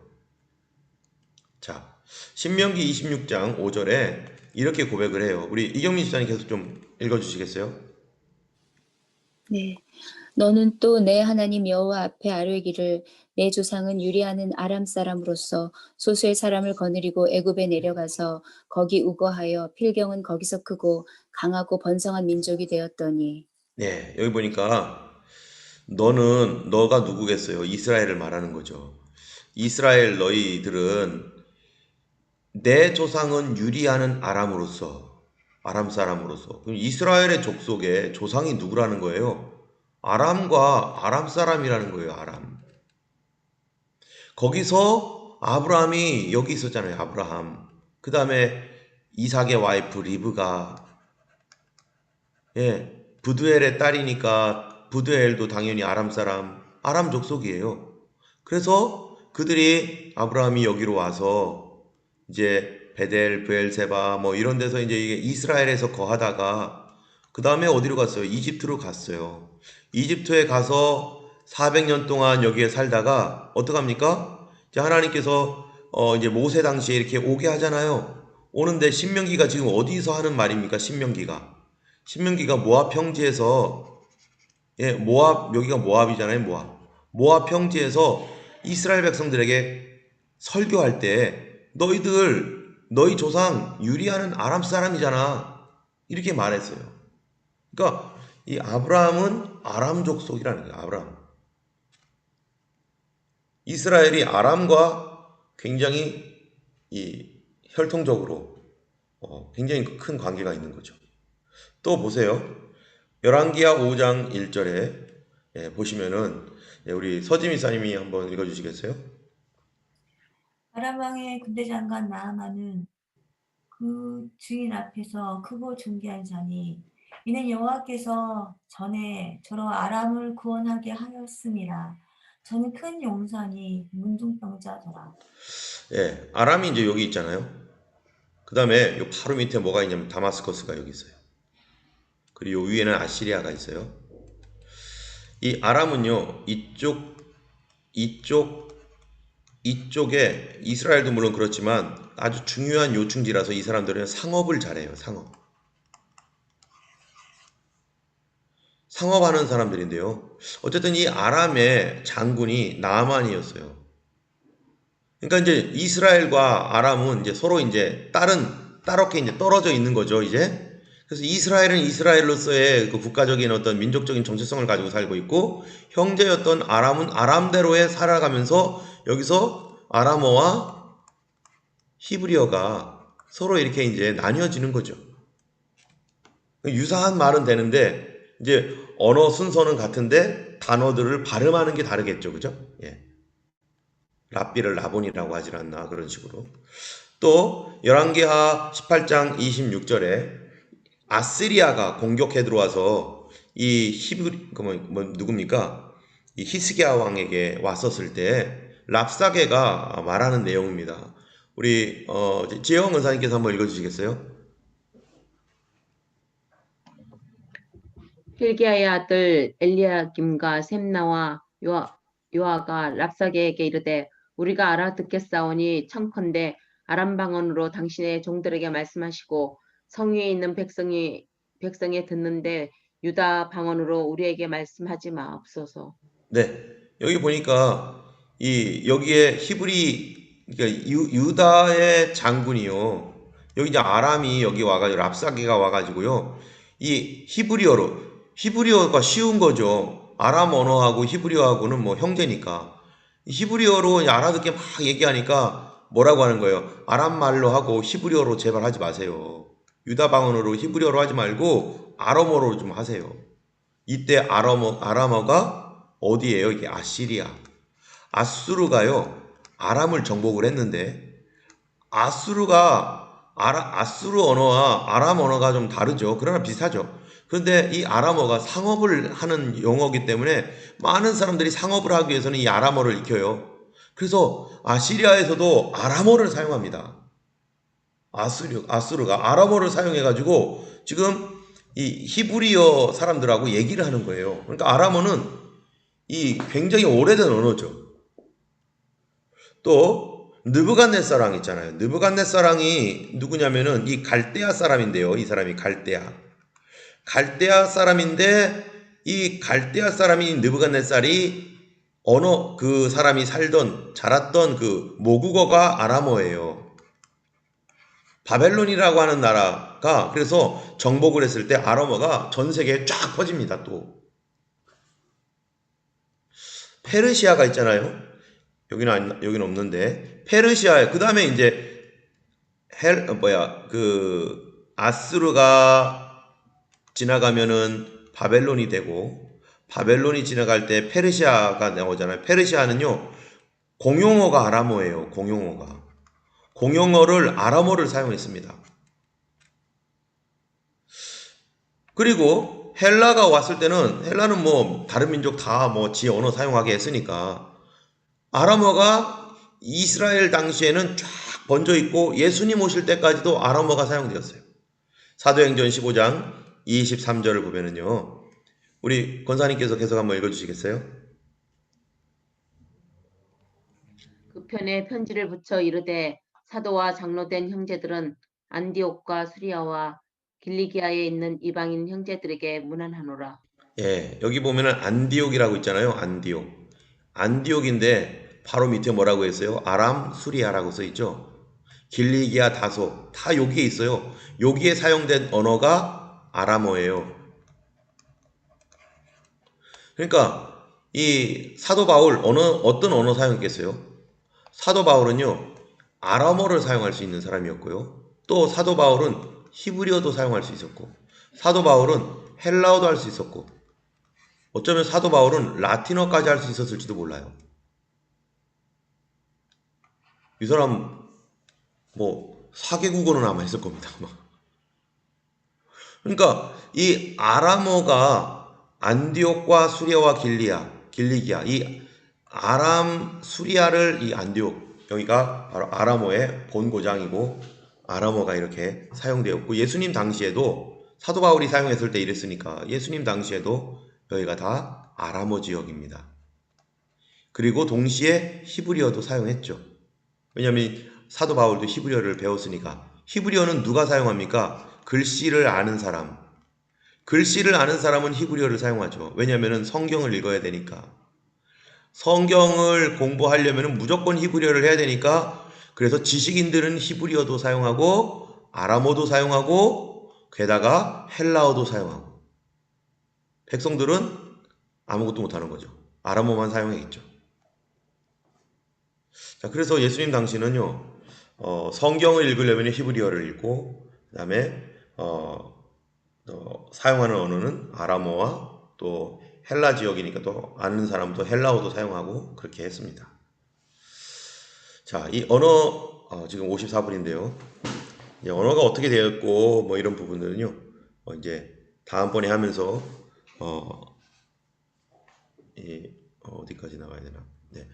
자, 신명기 26장 5절에 이렇게 고백을 해요. 우리 이경민 집사님 계속 좀 읽어주시겠어요? 네. 너는 또 내 하나님 여호와 앞에 아뢰기를 내 조상은 유리하는 아람 사람으로서 소수의 사람을 거느리고 애굽에 내려가서 거기 우거하여 필경은 거기서 크고 강하고 번성한 민족이 되었더니. 네, 여기 보니까 너가 누구겠어요? 이스라엘을 말하는 거죠. 이스라엘 너희들은 내 조상은 유리하는 아람 사람으로서. 그럼 이스라엘의 족속의 조상이 누구라는 거예요? 아람과 아람 사람이라는 거예요. 아람. 거기서 아브라함이 여기 있었잖아요. 아브라함. 그 다음에 이삭의 와이프 리브가 부두엘의 딸이니까 부두엘도 당연히 아람 사람, 아람 족속이에요. 그래서 그들이 아브라함이 여기로 와서 이제 베델, 브엘세바 뭐 이런 데서 이제 이게 이스라엘에서 거하다가 그 다음에 어디로 갔어요? 이집트로 갔어요. 이집트에 가서 400년 동안 여기에 살다가 어떡합니까? 이제 하나님께서 이제 모세 당시에 이렇게 오게 하잖아요. 오는데 신명기가 지금 어디서 하는 말입니까? 신명기가 모압 평지에서 모압 여기가 모압이잖아요. 모압 평지에서 이스라엘 백성들에게 설교할 때 너희 조상 유리아는 아람 사람이잖아. 이렇게 말했어요. 그러니까 이 아브라함은 아람 족속이라는 거예요. 아브라함. 이스라엘이 아람과 굉장히 이 혈통적으로 굉장히 큰 관계가 있는 거죠. 또 보세요. 열왕기하 5장 1절에 보시면은 우리 서지미사님이 한번 읽어주시겠어요? 아람 왕의 군대 장관 나아만은 그 주인 앞에서 크고 존귀한 자니 이는 여호와께서 전에 저로 아람을 구원하게 하였음이라. 저는 큰 용사니 문둥병자더라. 아람이 이제 여기 있잖아요. 그 다음에 바로 밑에 뭐가 있냐면 다마스커스가 여기 있어요. 그리고 위에는 아시리아가 있어요. 이 아람은요, 이쪽에 이스라엘도 물론 그렇지만 아주 중요한 요충지라서 이 사람들은 상업을 잘해요. 상업하는 사람들인데요. 어쨌든 이 아람의 장군이 나아만이었어요. 그러니까 이제 이스라엘과 아람은 이제 서로 이제 따롭게 이제 떨어져 있는 거죠, 이제. 그래서 이스라엘은 이스라엘로서의 그 국가적인 어떤 민족적인 정체성을 가지고 살고 있고, 형제였던 아람은 아람대로에 살아가면서 여기서 아람어와 히브리어가 서로 이렇게 이제 나뉘어지는 거죠. 유사한 말은 되는데, 이제 언어 순서는 같은데 단어들을 발음하는 게 다르겠죠, 그죠? 랍비를 라본이라고 하질 않나 그런 식으로. 또 열왕기하 18장 26절에 아스리아가 공격해 들어와서 이 누굽니까? 이 히스기야 왕에게 왔었을 때 랍사게가 말하는 내용입니다. 우리 지혜영 은사님께서 한번 읽어주시겠어요? hilki야의 아들 엘리야김과 셈나와 요아가 랍사게에게 이르되 우리가 알아듣겠사오니 청컨대 아람 방언으로 당신의 종들에게 말씀하시고 성위에 있는 백성이 듣는데 유다 방언으로 우리에게 말씀하지 마옵소서. 네, 여기 보니까 여기에 그러니까 유다의 장군이요. 여기 이제 아람이 여기 와가지고 랍사게가 와가지고요. 이 히브리어가 쉬운 거죠. 아람 언어하고 히브리어하고는 뭐 형제니까. 히브리어로 알아듣게 막 얘기하니까 뭐라고 하는 거예요? 아람 말로 하고 히브리어로 제발 하지 마세요. 유다 방언으로 히브리어로 하지 말고 아람어로 좀 하세요. 이때 아람어가 어디예요? 이게 아시리아. 아수르가요. 아람을 정복을 했는데 아수르 언어와 아람 언어가 좀 다르죠. 그러나 비슷하죠. 그런데 이 아람어가 상업을 하는 용어이기 때문에 많은 사람들이 상업을 하기 위해서는 이 아람어를 익혀요. 그래서 아시리아에서도 아람어를 사용합니다. 아수르가 아람어를 사용해가지고 지금 이 히브리어 사람들하고 얘기를 하는 거예요. 그러니까 아람어는 이 굉장히 오래된 언어죠. 또 느부갓네살 있잖아요. 느부갓네살이 누구냐면은 이 갈대아 사람인데요. 이 사람이 갈대아 사람인데 이 갈대아 사람인 느부갓네살이 그 사람이 자랐던 그 모국어가 아람어예요. 바벨론이라고 하는 나라가 그래서 정복을 했을 때 아람어가 전 세계에 쫙 퍼집니다. 또 페르시아가 있잖아요. 여기는 없는데 페르시아 그 다음에 이제 아수르가 지나가면은 바벨론이 되고 바벨론이 지나갈 때 페르시아가 나오잖아요. 페르시아는요 공용어가 아람어예요. 공용어를 아람어를 사용했습니다. 그리고 헬라가 왔을 때는 헬라는 뭐 다른 민족 다 뭐 지 언어 사용하게 했으니까 아람어가 이스라엘 당시에는 쫙 번져 있고 예수님 오실 때까지도 아람어가 사용되었어요. 사도행전 15장 23절을 보면은요. 우리 권사님께서 계속 한번 읽어주시겠어요? 그 편에 편지를 붙여 이르되 사도와 장로된 형제들은 안디옥과 수리아와 길리기아에 있는 이방인 형제들에게 문안하노라. 예, 여기 보면은 안디옥이라고 있잖아요. 안디옥. 안디옥인데 바로 밑에 뭐라고 했어요? 아람 수리아라고 써 있죠. 길리기아 다소 다 여기에 있어요. 여기에 사용된 언어가 아람어예요. 그러니까 이 사도 바울 어떤 언어 사용했겠어요? 사도 바울은요. 아람어를 사용할 수 있는 사람이었고요. 또 사도 바울은 히브리어도 사용할 수 있었고 사도 바울은 헬라어도 할 수 있었고 어쩌면 사도 바울은 라틴어까지 할 수 있었을지도 몰라요. 이 사람 뭐 4개국어는 아마 했을 겁니다. 그러니까 이 아람어가 안디옥과 수리아와 길리기아 이 아람 수리아를 이 안디옥 여기가 바로 아람어의 본고장이고 아람어가 이렇게 사용되었고 예수님 당시에도 사도 바울이 사용했을 때 이랬으니까 예수님 당시에도 여기가 다 아람어 지역입니다. 그리고 동시에 히브리어도 사용했죠. 왜냐하면 사도 바울도 히브리어를 배웠으니까. 히브리어는 누가 사용합니까? 글씨를 아는 사람. 글씨를 아는 사람은 히브리어를 사용하죠. 왜냐하면 성경을 읽어야 되니까. 성경을 공부하려면 무조건 히브리어를 해야 되니까 그래서 지식인들은 히브리어도 사용하고 아람어도 사용하고 게다가 헬라어도 사용하고 백성들은 아무것도 못하는 거죠. 아람어만 사용했죠. 자, 그래서 예수님 당시는요, 성경을 읽으려면 히브리어를 읽고, 그 다음에, 사용하는 언어는 아람어와 또 헬라 지역이니까 또 아는 사람도 헬라어도 사용하고 그렇게 했습니다. 자, 이 언어, 지금 54분인데요. 이제 언어가 어떻게 되었고, 뭐 이런 부분들은요, 이제 다음번에 하면서, 어디까지 나가야 되나? 네.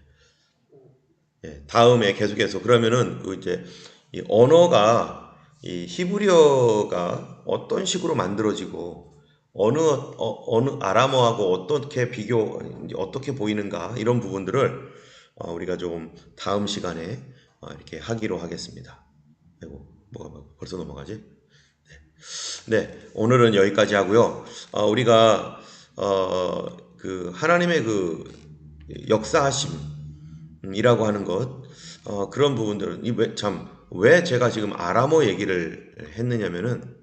예, 다음에 계속해서 그러면은 이제 이 언어가 이 히브리어가 어떤 식으로 만들어지고 어느 아람어하고 어떻게 어떻게 보이는가 이런 부분들을 우리가 좀 다음 시간에 이렇게 하기로 하겠습니다. 아이고 뭐가 벌써 넘어가지? 네, 오늘은 여기까지 하고요. 우리가 그 하나님의 그 역사하심이라고 하는 것 그런 부분들은 왜 제가 지금 아람어 얘기를 했느냐면은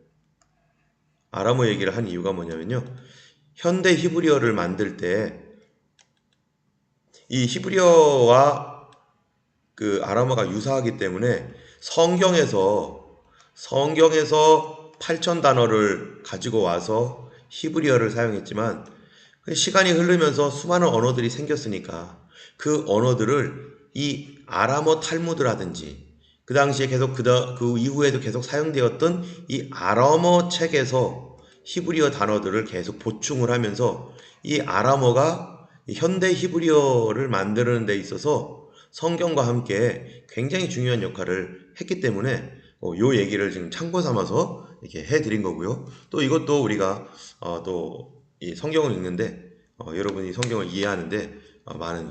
아람어 얘기를 한 이유가 뭐냐면요. 현대 히브리어를 만들 때 이 히브리어와 그 아람어가 유사하기 때문에 성경에서 8,000 단어를 가지고 와서 히브리어를 사용했지만 시간이 흐르면서 수많은 언어들이 생겼으니까 그 언어들을 이 아람어 탈무드라든지 그 당시에 계속 그 이후에도 계속 사용되었던 이 아람어 책에서 히브리어 단어들을 계속 보충을 하면서 이 아람어가 현대 히브리어를 만드는 데 있어서 성경과 함께 굉장히 중요한 역할을 했기 때문에 요 얘기를 지금 참고 삼아서 이렇게 해드린 거고요. 또 이것도 우리가 또 이 성경을 읽는데 여러분이 성경을 이해하는데 많은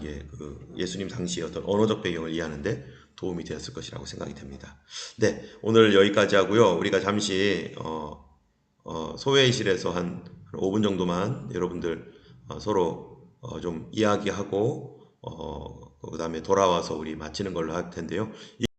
예수님 당시의 어떤 언어적 배경을 이해하는데 도움이 되었을 것이라고 생각이 됩니다. 네, 오늘 여기까지 하고요. 우리가 잠시 소회의실에서 한 5분 정도만 여러분들 서로 좀 이야기하고 그 다음에 돌아와서 우리 마치는 걸로 할 텐데요.